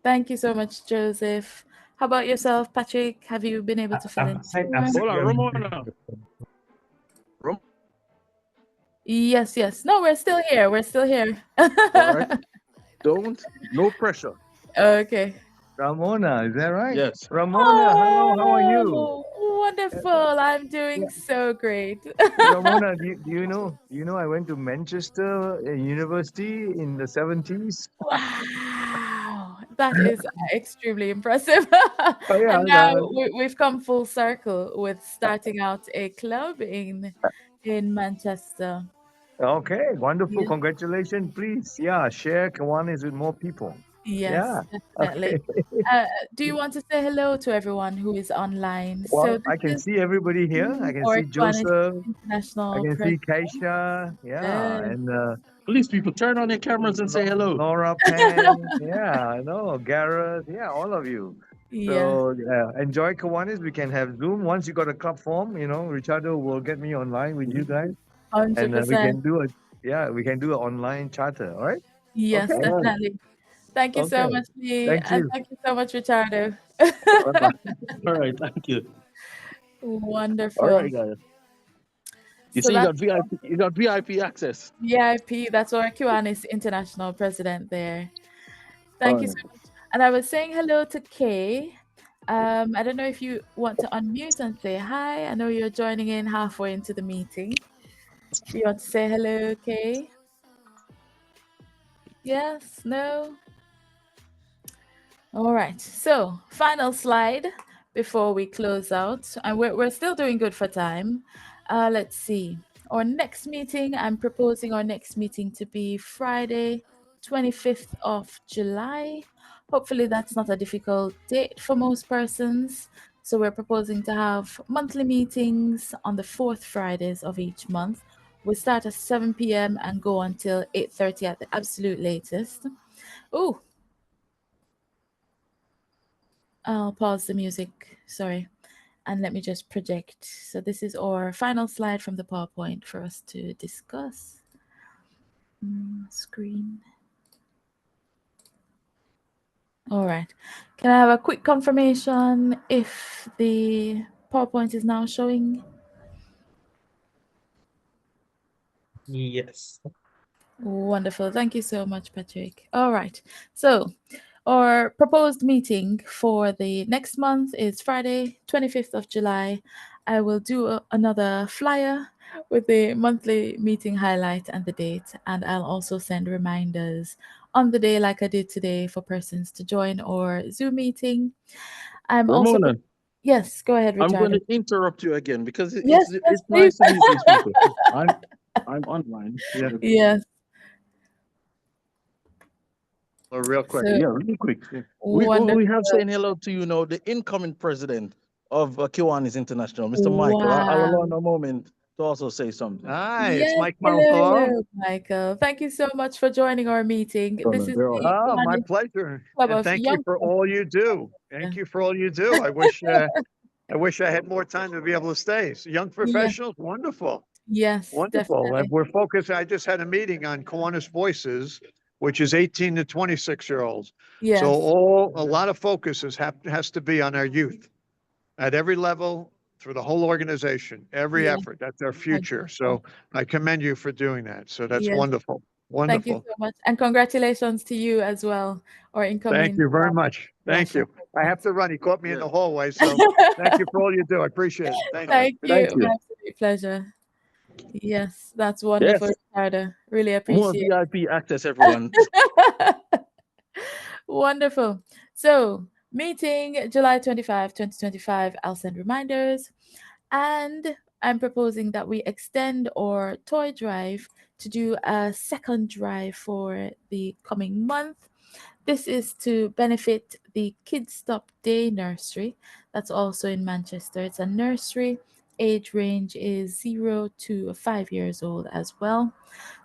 Speaker 1: Thank you so much, Joseph. How about yourself, Patrick? Have you been able to fill in?
Speaker 16: Hold on, Ramona.
Speaker 1: Yes. No, we're still here.
Speaker 16: All right. No pressure.
Speaker 1: Okay.
Speaker 13: Ramona, is that right?
Speaker 16: Yes.
Speaker 13: Ramona, hello, how are you?
Speaker 1: Oh, wonderful. I'm doing so great.
Speaker 13: Ramona, do you know I went to Manchester University in the 70s?
Speaker 1: Wow, that is extremely impressive.
Speaker 13: Oh, yeah,
Speaker 1: And now we've come full circle with starting out a club in Manchester.
Speaker 13: Okay, wonderful.
Speaker 1: Yeah.
Speaker 13: Congratulations. Please, share Kiwanis with more people.
Speaker 1: Yes, definitely.
Speaker 13: Okay.
Speaker 1: Do you want to say hello to everyone who is online?
Speaker 13: Well,
Speaker 1: So
Speaker 13: I can see everybody here. I can
Speaker 1: our
Speaker 13: see
Speaker 1: Kiwanis
Speaker 13: Joseph.
Speaker 1: International
Speaker 13: I can see
Speaker 1: President.
Speaker 13: Keisha. Yeah, and
Speaker 16: please, people, turn on your cameras and say hello.
Speaker 13: Laura Pan. Yeah, I know. Gareth. Yeah, all of you. So enjoy Kiwanis. We can have Zoom once you got a club form. Richardo will get me online with you guys, and we
Speaker 1: 100%.
Speaker 13: can do an online charter. All right?
Speaker 1: Yes,
Speaker 13: Okay.
Speaker 1: definitely. Thank you so
Speaker 13: Okay.
Speaker 1: much, Lee,
Speaker 13: Thank
Speaker 1: and
Speaker 13: you.
Speaker 1: thank you so much, Richardo.
Speaker 16: All right, thank you.
Speaker 1: Wonderful.
Speaker 16: All right, guys. You
Speaker 1: So
Speaker 16: see,
Speaker 1: that's
Speaker 16: you got VIP access.
Speaker 1: VIP. That's our Kiwanis International President there. Thank you so much. And I was saying hello to Kay. I don't know if you want to unmute and say hi. I know you're joining in halfway into the meeting. Do you want to say hello, Kay? Yes, no. All right. So, final slide before we close out. And we're still doing good for time. Let's see. Our next meeting, I'm proposing our next meeting to be Friday, 25th of July. Hopefully, that's not a difficult date for most persons. So, we're proposing to have monthly meetings on the fourth Fridays of each month. We start at 7 p.m. and go until 8:30 at the absolute latest. Oh, I'll pause the music, sorry, and let me just project. So this is our final slide from the PowerPoint for us to discuss. Screen. All right. Can I have a quick confirmation if the PowerPoint is now showing?
Speaker 15: Yes.
Speaker 1: Wonderful. Thank you so much, Patrick. All right. So our proposed meeting for the next month is Friday, 25th of July. I will do another flyer with the monthly meeting highlight and the date, and I'll also send reminders on the day like I did today for persons to join our Zoom meeting. I'm also...
Speaker 16: Ramona,
Speaker 1: Yes, go ahead,
Speaker 16: I'm going
Speaker 1: Richard.
Speaker 16: to interrupt you again because
Speaker 1: Yes, yes,
Speaker 16: it's
Speaker 1: please.
Speaker 16: nice to meet these people. I'm online. Yeah.
Speaker 1: Yes.
Speaker 16: Real quick.
Speaker 1: So,
Speaker 16: Yeah, really quick.
Speaker 1: wonderful.
Speaker 16: We have saying hello to the incoming president of Kiwanis International, Mr. Michael. I will
Speaker 1: Wow.
Speaker 16: allow a moment to also say something.
Speaker 19: Hi,
Speaker 1: Yes,
Speaker 19: it's Mike
Speaker 1: hello,
Speaker 19: Malthor.
Speaker 1: Michael. Thank you so much for joining our meeting. This is the
Speaker 19: Oh, my
Speaker 1: Kiwanis
Speaker 19: pleasure.
Speaker 1: Club
Speaker 19: And
Speaker 1: of
Speaker 19: thank you
Speaker 1: Young
Speaker 19: for all you do. Thank you for all you do. I wish I had more time to be able to stay. So young
Speaker 1: Yes,
Speaker 19: professionals, wonderful.
Speaker 1: yes,
Speaker 19: Wonderful. And
Speaker 1: definitely.
Speaker 19: we're focused. I just had a meeting on Kiwanis Voices, which is 18 to 26-year-olds. So
Speaker 1: Yes,
Speaker 19: a lot of focus has to be on our youth at every level through the whole organization, every
Speaker 1: yes,
Speaker 19: effort. That's our future.
Speaker 1: 100%.
Speaker 19: So I commend you for doing that. So that's
Speaker 1: Yes,
Speaker 19: wonderful.
Speaker 1: thank you
Speaker 19: Wonderful.
Speaker 1: so much. And congratulations to you as well, our
Speaker 19: Thank
Speaker 1: incoming
Speaker 19: you very much. Thank
Speaker 1: national
Speaker 19: you. I have
Speaker 1: president.
Speaker 19: to run. He caught me in the hallway. So thank you for all you do. I appreciate it. Thank you.
Speaker 1: Thank
Speaker 16: Thank
Speaker 1: you.
Speaker 16: you.
Speaker 1: My absolute pleasure. Yes, that's
Speaker 16: Yes.
Speaker 1: wonderful, Ricardo. Really
Speaker 16: More
Speaker 1: appreciate
Speaker 16: VIP access, everyone.
Speaker 1: it. Wonderful. So, meeting July 25, 2025. I'll send reminders. And I'm proposing that we extend our toy drive to do a second drive for the coming month. This is to benefit the Kids Stop Day Nursery. That's also in Manchester. It's a nursery. Age range is 0 to 5 years old as well.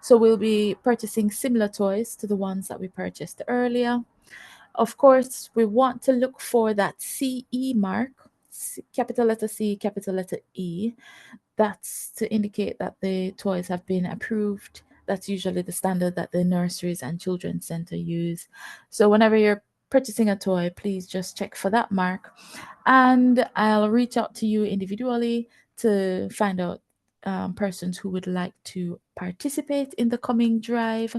Speaker 1: So we'll be purchasing similar toys to the ones that we purchased earlier. Of course, we want to look for that CE mark, capital letter C, capital letter E. That's to indicate that the toys have been approved. That's usually the standard that the nurseries and children's center use. So whenever you're purchasing a toy, please just check for that mark. And I'll reach out to you individually to find out persons who would like to participate in the coming drive.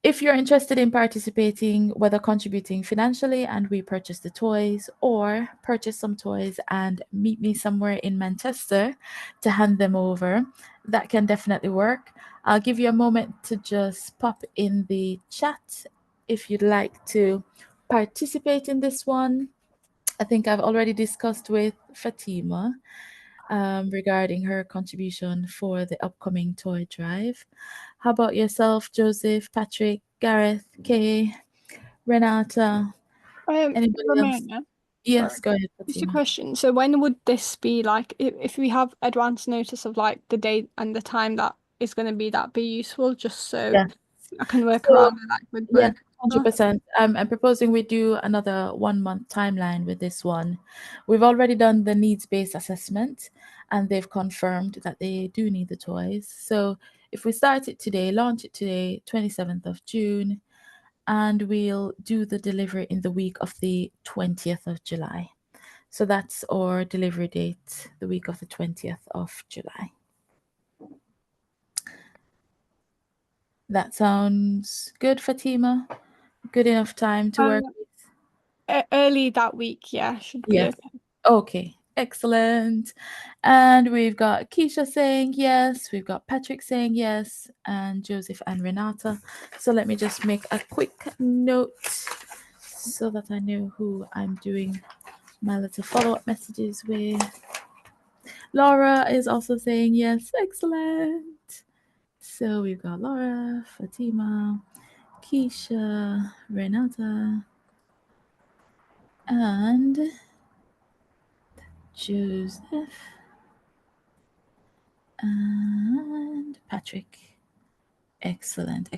Speaker 1: If you're interested in participating, whether contributing financially and we purchase the toys, or purchase some toys and meet me somewhere in Manchester to hand them over, that can definitely work. I'll give you a moment to just pop in the chat if you'd like to participate in this one. I think I've already discussed with Fatima regarding her contribution for the upcoming toy drive. How about yourself, Joseph, Patrick, Gareth, Kay, Renata? Anybody else?
Speaker 20: Ramona,
Speaker 1: Yes,
Speaker 20: sorry.
Speaker 1: go ahead,
Speaker 20: Just a
Speaker 1: Fatima.
Speaker 20: question. So when would this be like, if we have advance notice of like the date and the time that is going to be useful, just so
Speaker 1: Yeah.
Speaker 20: I can work
Speaker 1: So,
Speaker 20: around it, like with
Speaker 1: yeah,
Speaker 20: work and stuff?
Speaker 1: 100%. I'm proposing we do another 1 month timeline with this one. We've already done the needs-based assessment, and they've confirmed that they do need the toys. So if we start it today, launch it today, 27th of June, and we'll do the delivery in the week of the 20th of July. So that's our delivery date, the week of the 20th of July. That sounds good, Fatima? Good enough time to work with?
Speaker 20: Early that week, yeah, should be
Speaker 1: Yes.
Speaker 20: okay.
Speaker 1: Okay, Excellent. And we've got Keisha saying yes. We've got Patrick saying yes. And Joseph and Renata. So let me just make a quick note so that I know who I'm doing my little follow-up messages with. Laura is also saying yes. Excellent. So we've got Laura, Fatima, Keisha, Renata, and Joseph and Patrick. Excellent.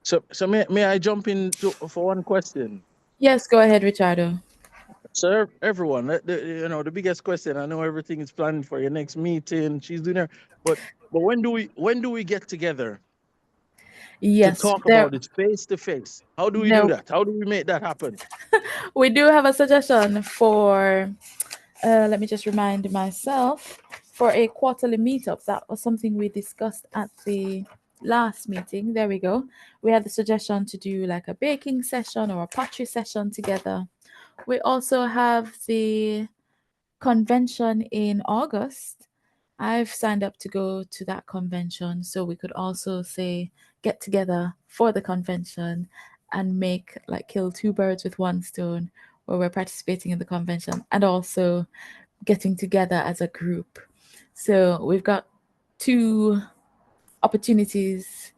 Speaker 16: So may I jump in for one question?
Speaker 1: Yes, go ahead, Richardo.
Speaker 16: So everyone, the biggest question. I know everything is planned for your next meeting. She's doing her, but when do we get together to
Speaker 1: Yes,
Speaker 16: talk about it face to face? How do we do
Speaker 1: no,
Speaker 16: that? How do we make that happen?
Speaker 1: we do have a suggestion for. Let me just remind myself for a quarterly meetup. That was something we discussed at the last meeting. There we go. We had the suggestion to do like a baking session or a pottery session together. We also have the convention in August. I've signed up to go to that convention, so we could also say get together for the convention and make like kill two birds with one stone, where we're participating in the convention and also getting together as a group. So we've got two opportunities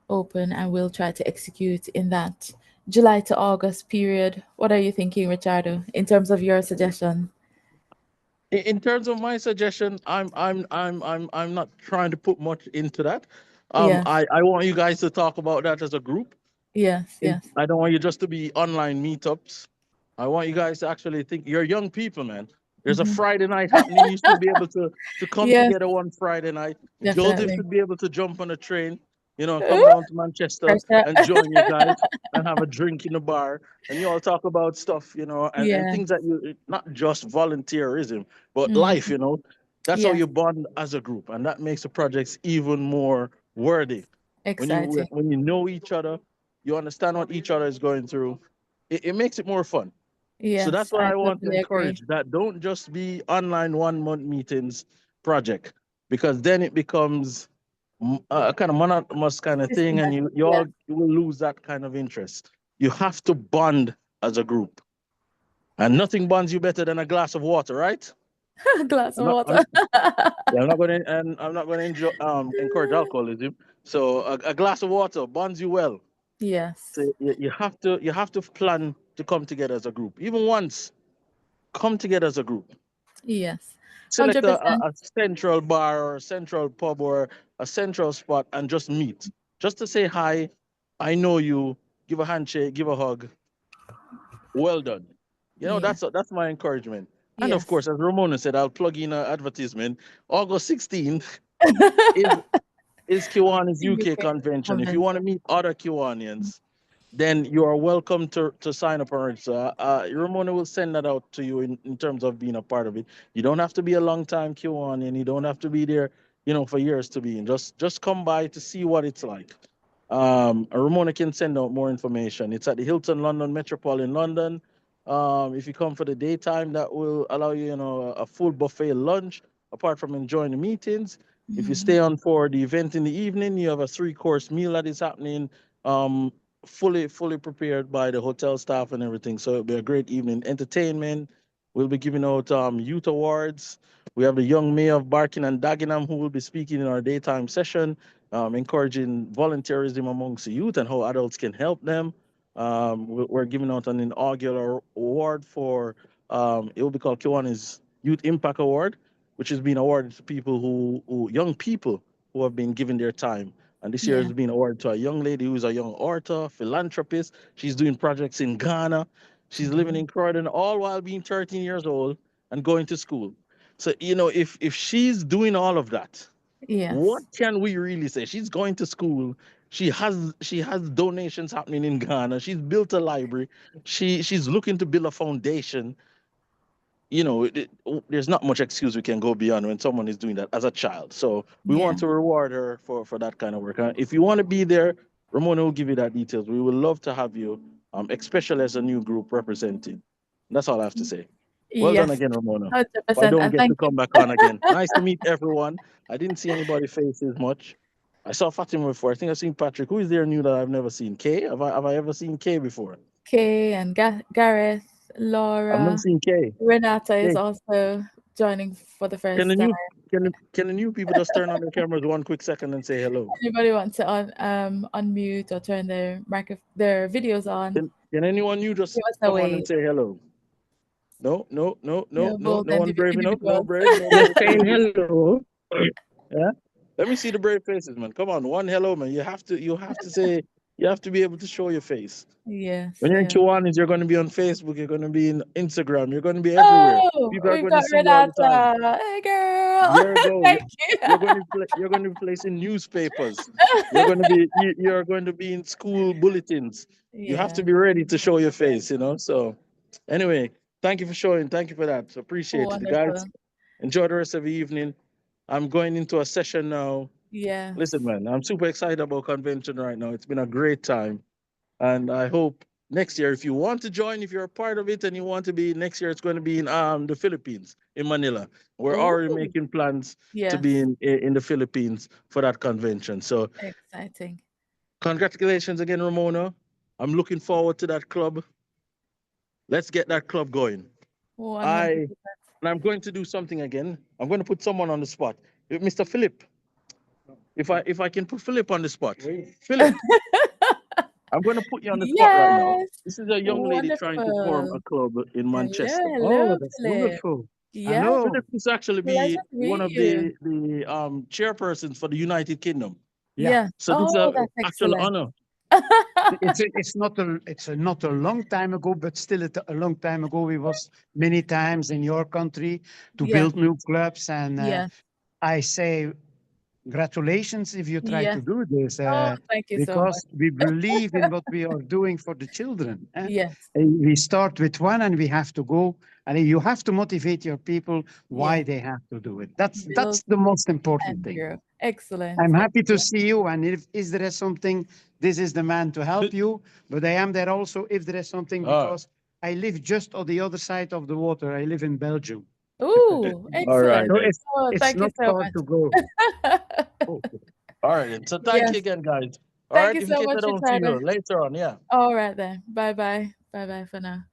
Speaker 1: open and we'll try to execute in that July to August period. What are you thinking, Richardo, in terms of your suggestion?
Speaker 16: In terms of my suggestion, I'm not trying to put much into that.
Speaker 1: Yes.
Speaker 16: I want you guys to talk about that as a group.
Speaker 1: Yes.
Speaker 16: I don't want you just to be online meetups. I want you guys to actually think. You're young people, man. There's a
Speaker 1: Mhm.
Speaker 16: Friday night happening. You should be able to come
Speaker 1: Yes,
Speaker 16: together one Friday night. Joseph
Speaker 1: definitely.
Speaker 16: should be able to jump on a train, and come
Speaker 1: Ooh,
Speaker 16: down to Manchester
Speaker 1: pressure.
Speaker 16: and join you guys and have a drink in the bar. And you all talk about stuff, and
Speaker 1: Yeah.
Speaker 16: things that not just volunteerism, but life,
Speaker 1: Mhm.
Speaker 16: That's how
Speaker 1: Yes,
Speaker 16: you bond as a group. And that makes the projects even more worthy.
Speaker 1: exciting.
Speaker 16: When you know each other, you understand what each other is going through. It makes it more fun. So that's
Speaker 1: Yes,
Speaker 16: what
Speaker 1: I
Speaker 16: I want to
Speaker 1: totally agree.
Speaker 16: encourage. That don't just be online 1 month meetings project, because then it becomes a kind of monotonous kind of thing, and
Speaker 1: Systematic.
Speaker 16: you will lose that kind of interest. You have to bond as a group, and nothing bonds you better than a glass of water, right?
Speaker 1: A glass
Speaker 16: I'm
Speaker 1: of
Speaker 16: not.
Speaker 1: water.
Speaker 16: Yeah, I'm not going to encourage alcoholism. So a glass of water bonds you well.
Speaker 1: Yes.
Speaker 16: So you have to plan to come together as a group. Even once, come together as a group.
Speaker 1: Yes.
Speaker 16: Select a,
Speaker 1: 100%.
Speaker 16: a central bar or a central pub or a central spot and just meet. Just to say hi, I know you, give a handshake, give a hug. Well done.
Speaker 1: Yeah.
Speaker 16: That's my encouragement. And of
Speaker 1: Yes.
Speaker 16: course, as Ramona said, I'll plug in an advertisement. August 16th is Kiwanis UK
Speaker 1: UK
Speaker 16: convention. If you want to
Speaker 1: convention.
Speaker 16: meet other Kiwanians, then you are welcome to sign up and register. Ramona will send that out to you in terms of being a part of it. You don't have to be a long time Kiwanian. You don't have to be there, for years to be in. Just come by to see what it's like. Ramona can send out more information. It's at the Hilton London Metropole in London. If you come for the daytime, that will allow you, a full buffet lunch apart from enjoying the meetings. If you stay
Speaker 1: Mhm.
Speaker 16: on for the event in the evening, you have a three-course meal that is happening, um, fully prepared by the hotel staff and everything. So it'll be a great evening. Entertainment. We'll be giving out youth awards. We have the young mayor of Barking and Dagenham who will be speaking in our daytime session, encouraging volunteerism amongst the youth and how adults can help them. We're giving out an inaugural award for, it will be called Kiwanis Youth Impact Award, which is being awarded to people young people who have been giving their time. And this year
Speaker 1: Yeah.
Speaker 16: has been awarded to a young lady who's a young author, philanthropist. She's doing projects in Ghana. She's living in Croydon, all while being 13 years old and going to school. So, if she's doing all of that, what
Speaker 1: Yes.
Speaker 16: can we really say? She's going to school. She has donations happening in Ghana. She's built a library. She's looking to build a foundation. There's not much excuse we can go beyond when someone is doing that as a child. So we
Speaker 1: Yeah.
Speaker 16: want to reward her for that kind of work. If you want to be there, Ramona will give you that details. We would love to have you, especially as a new group representing. That's all I have to say. Well done
Speaker 1: Yes,
Speaker 16: again, Ramona. I
Speaker 1: 100%.
Speaker 16: don't
Speaker 1: And
Speaker 16: get to
Speaker 1: thank you.
Speaker 16: come back on again. Nice to meet everyone. I didn't see anybody faces much. I saw Fatima before. I think I've seen Patrick. Who is there new that I've never seen? Kay? Have I ever seen Kay before?
Speaker 1: Kay and Gareth,
Speaker 16: I've never
Speaker 1: Laura,
Speaker 16: seen Kay.
Speaker 1: Renata is
Speaker 16: Kay,
Speaker 1: also joining for the
Speaker 16: can
Speaker 1: first
Speaker 16: the
Speaker 1: time.
Speaker 16: new can the new people just turn on their cameras one quick second and say hello?
Speaker 1: Anybody want to unmute or turn their videos on?
Speaker 16: Can anyone new just
Speaker 1: Give us a
Speaker 16: come on and
Speaker 1: wave.
Speaker 16: say hello? No, no, no, no,
Speaker 1: No
Speaker 16: no,
Speaker 1: bold
Speaker 16: no one brave enough. No
Speaker 1: individuals.
Speaker 16: brave, no
Speaker 21: Just
Speaker 16: brave.
Speaker 21: saying hello.
Speaker 16: Yeah. Let me see the brave faces, man. Come on, one hello, man. You have to say, you have to be able to show your face.
Speaker 1: Yes,
Speaker 16: When you're in
Speaker 1: yeah.
Speaker 16: Kiwanis, you're going to be on Facebook, you're going to be in Instagram, you're going to be everywhere.
Speaker 1: Oh,
Speaker 16: People are
Speaker 1: we've
Speaker 16: going to
Speaker 1: got
Speaker 16: see you all the time.
Speaker 1: Renata. Hey, girl.
Speaker 16: There you go.
Speaker 1: Thank you.
Speaker 16: You're going to be placed in newspapers. You're going to be in school bulletins. You have to
Speaker 1: Yeah,
Speaker 16: be ready to show your face, you know. So anyway, thank you for showing. Thank you for that. Appreciate it. Guys,
Speaker 1: wonderful.
Speaker 16: enjoy the rest of the evening. I'm going into a session now.
Speaker 1: Yeah.
Speaker 16: Listen, man, I'm super excited about convention right now. It's been a great time. And I hope next year, if you want to join, if you're a part of it and you want to be, next year it's going to be in the Philippines, in Manila. We're already
Speaker 1: Ooh,
Speaker 16: making plans to
Speaker 1: yes.
Speaker 16: be in the Philippines for that convention. So
Speaker 1: Exciting.
Speaker 16: congratulations again, Ramona. I'm looking forward to that club. Let's get that club going.
Speaker 1: 100%.
Speaker 16: And I'm going to do something again. I'm going to put someone on the spot. Mr. Philip, if I can put Philip on the spot. Philip, I'm going to put you on the spot right now.
Speaker 1: Yes.
Speaker 16: This is a young lady trying to form
Speaker 1: Wonderful.
Speaker 16: a club in
Speaker 1: Hello,
Speaker 16: Manchester.
Speaker 1: hello,
Speaker 21: Oh, that's
Speaker 1: Philip.
Speaker 21: wonderful.
Speaker 1: Yes.
Speaker 21: Hello.
Speaker 16: Philip is actually
Speaker 1: Pleasure
Speaker 16: be
Speaker 1: to
Speaker 16: one
Speaker 1: meet
Speaker 16: of
Speaker 1: you.
Speaker 16: the chairpersons for the United Kingdom.
Speaker 21: Yeah.
Speaker 1: Yeah.
Speaker 16: So this is
Speaker 1: Oh,
Speaker 16: a
Speaker 1: that's
Speaker 16: actual
Speaker 1: excellent.
Speaker 16: honor.
Speaker 21: It's not a long time ago, but still a long time ago. We was many times in your country to
Speaker 1: Yeah.
Speaker 21: build new clubs, and
Speaker 1: Yeah.
Speaker 21: I say congratulations if you try
Speaker 1: Yeah.
Speaker 21: to do this,
Speaker 1: Oh, thank you so much.
Speaker 21: because we believe in what we are doing for the children.
Speaker 1: Yes.
Speaker 21: We start with one, and we have to go, and you have to motivate your people why
Speaker 1: Yeah.
Speaker 21: they have to do it.
Speaker 1: Build
Speaker 21: That's the most important
Speaker 1: and
Speaker 21: thing.
Speaker 1: grow. Excellent.
Speaker 21: I'm happy to
Speaker 1: Excellent.
Speaker 21: see you, and if there is something, this is the man to help you. But I am there also if there is something, because I live just on the other side of the water. I live in Belgium.
Speaker 1: Ooh,
Speaker 16: All right.
Speaker 1: excellent.
Speaker 21: So
Speaker 16: Then.
Speaker 1: Oh,
Speaker 21: it's
Speaker 1: thank you
Speaker 21: not
Speaker 1: so
Speaker 21: far
Speaker 1: much.
Speaker 21: to go.
Speaker 16: All right. Then. So thank
Speaker 1: Yes.
Speaker 16: you again, guys. All
Speaker 1: Thank
Speaker 16: right.
Speaker 1: you
Speaker 16: In
Speaker 1: so
Speaker 16: case I
Speaker 1: much,
Speaker 16: don't see
Speaker 1: Ricardo.
Speaker 16: you later on, yeah.
Speaker 1: All right then. Bye bye. Bye bye for now.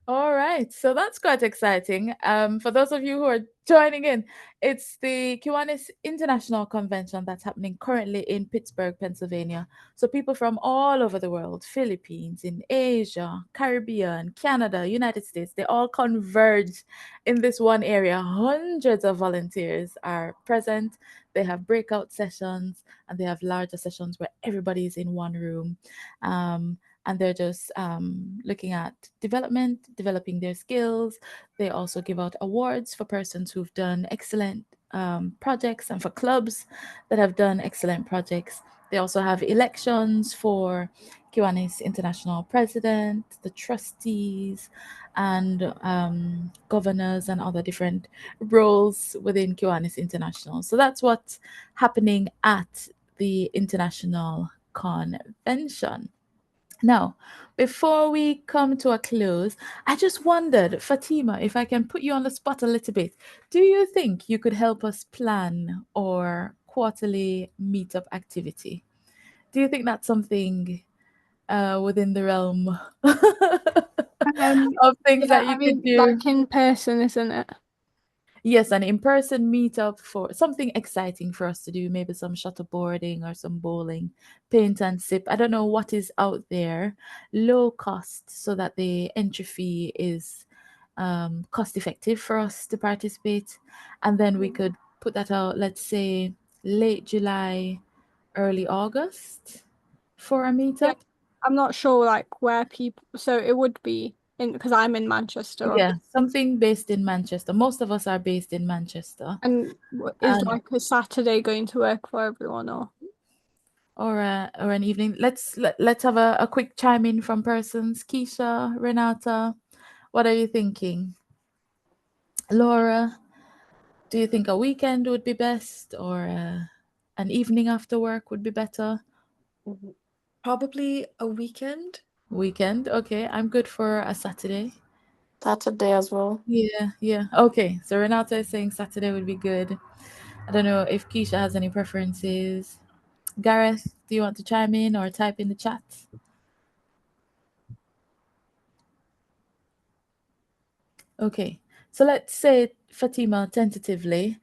Speaker 1: All right. So that's quite exciting. For those of you who are joining in, it's the Kiwanis International Convention that's happening currently in Pittsburgh, Pennsylvania. So people from all over the world, Philippines, in Asia, Caribbean, Canada, United States, they all converge in this one area. Hundreds of volunteers are present. They have breakout sessions and they have larger sessions where everybody is in one room. And they're just looking at developing their skills. They also give out awards for persons who've done excellent projects and for clubs that have done excellent projects. They also have elections for Kiwanis International President, the trustees, and governors and other different roles within Kiwanis International. So that's what's happening at the International Convention. Now, before we come to a close, I just wondered, Fatima, if I can put you on the spot a little bit. Do you think you could help us plan our quarterly meetup activity? Do you think that's something within the realm of things
Speaker 20: Yeah,
Speaker 1: that you
Speaker 20: I
Speaker 1: could
Speaker 20: mean,
Speaker 1: do?
Speaker 20: like in person, isn't it?
Speaker 1: Yes, an in-person meetup for something exciting for us to do, maybe some shuttleboarding or some bowling, paint and sip. I don't know what is out there, low cost, so that the entry fee is cost effective for us to participate. And then we could put that out, let's say late July, early August for a
Speaker 20: Yeah,
Speaker 1: meetup.
Speaker 20: I'm not sure like where people. So it would be in because I'm in Manchester.
Speaker 1: Yeah, something based in Manchester. Most of us are based in Manchester.
Speaker 20: And is
Speaker 1: And
Speaker 20: like a Saturday going to work for everyone
Speaker 1: or an evening. Let's have a quick chime in from persons. Keisha, Renata, what are you thinking? Laura, do you think a weekend would be best or an evening after work would be better?
Speaker 3: Probably a weekend.
Speaker 1: Weekend, okay. I'm good for a Saturday.
Speaker 2: Saturday as well.
Speaker 1: Yeah. Okay, so Renata is saying Saturday would be good. I don't know if Keisha has any preferences. Gareth, do you want to chime in or type in the chat? Okay, so let's say Fatima tentatively.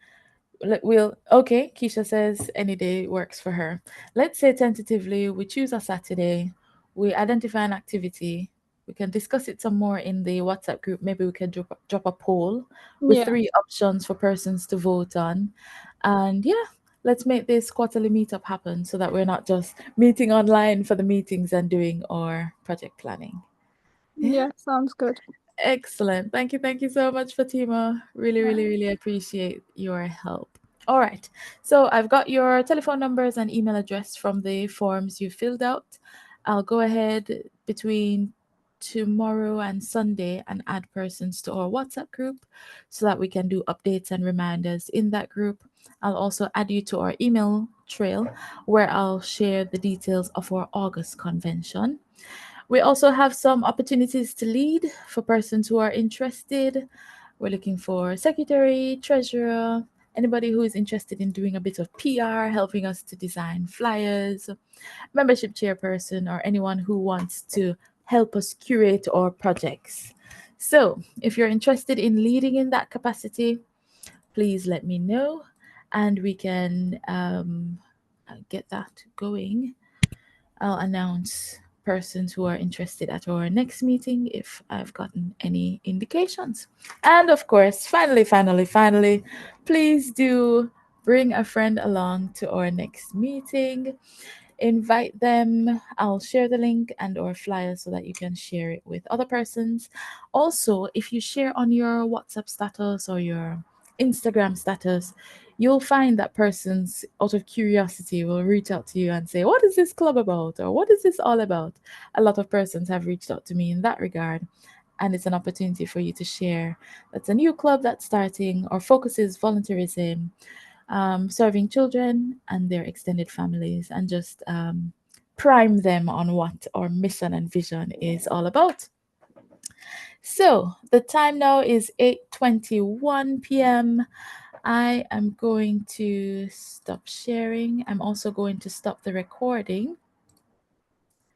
Speaker 1: Okay, Keisha says any day works for her. Let's say tentatively we choose a Saturday, we identify an activity, we can discuss it some more in the WhatsApp group. Maybe we can drop a poll with 3 options for persons to vote on. And yeah, let's make this quarterly meetup happen so that we're not just meeting online for the meetings and doing our project planning.
Speaker 20: Yeah, sounds good.
Speaker 1: Excellent. Thank you so much, Fatima. Really appreciate your help. All right. So I've got your telephone numbers and email address from the forms you filled out. I'll go ahead between tomorrow and Sunday and add persons to our WhatsApp group so that we can do updates and reminders in that group. I'll also add you to our email trail where I'll share the details of our August convention. We also have some opportunities to lead for persons who are interested. We're looking for secretary, treasurer, anybody who is interested in doing a bit of PR, helping us to design flyers, membership chairperson, or anyone who wants to help us curate our projects. So, if you're interested in leading in that capacity, please let me know and we can get that going. I'll announce persons who are interested at our next meeting if I've gotten any indications. And of course, finally, please do bring a friend along to our next meeting. Invite them. I'll share the link and or flyer so that you can share it with other persons. Also, if you share on your WhatsApp status or your Instagram status, you'll find that persons, out of curiosity, will reach out to you and say, "What is this club about?" or "What is this all about?" A lot of persons have reached out to me in that regard, and it's an opportunity for you to share. That's a new club that's starting or focuses volunteerism, serving children and their extended families, and just prime them on what our mission and vision is all about. So the time now is 8:21 p.m. I am going to stop sharing. I'm also going to stop the recording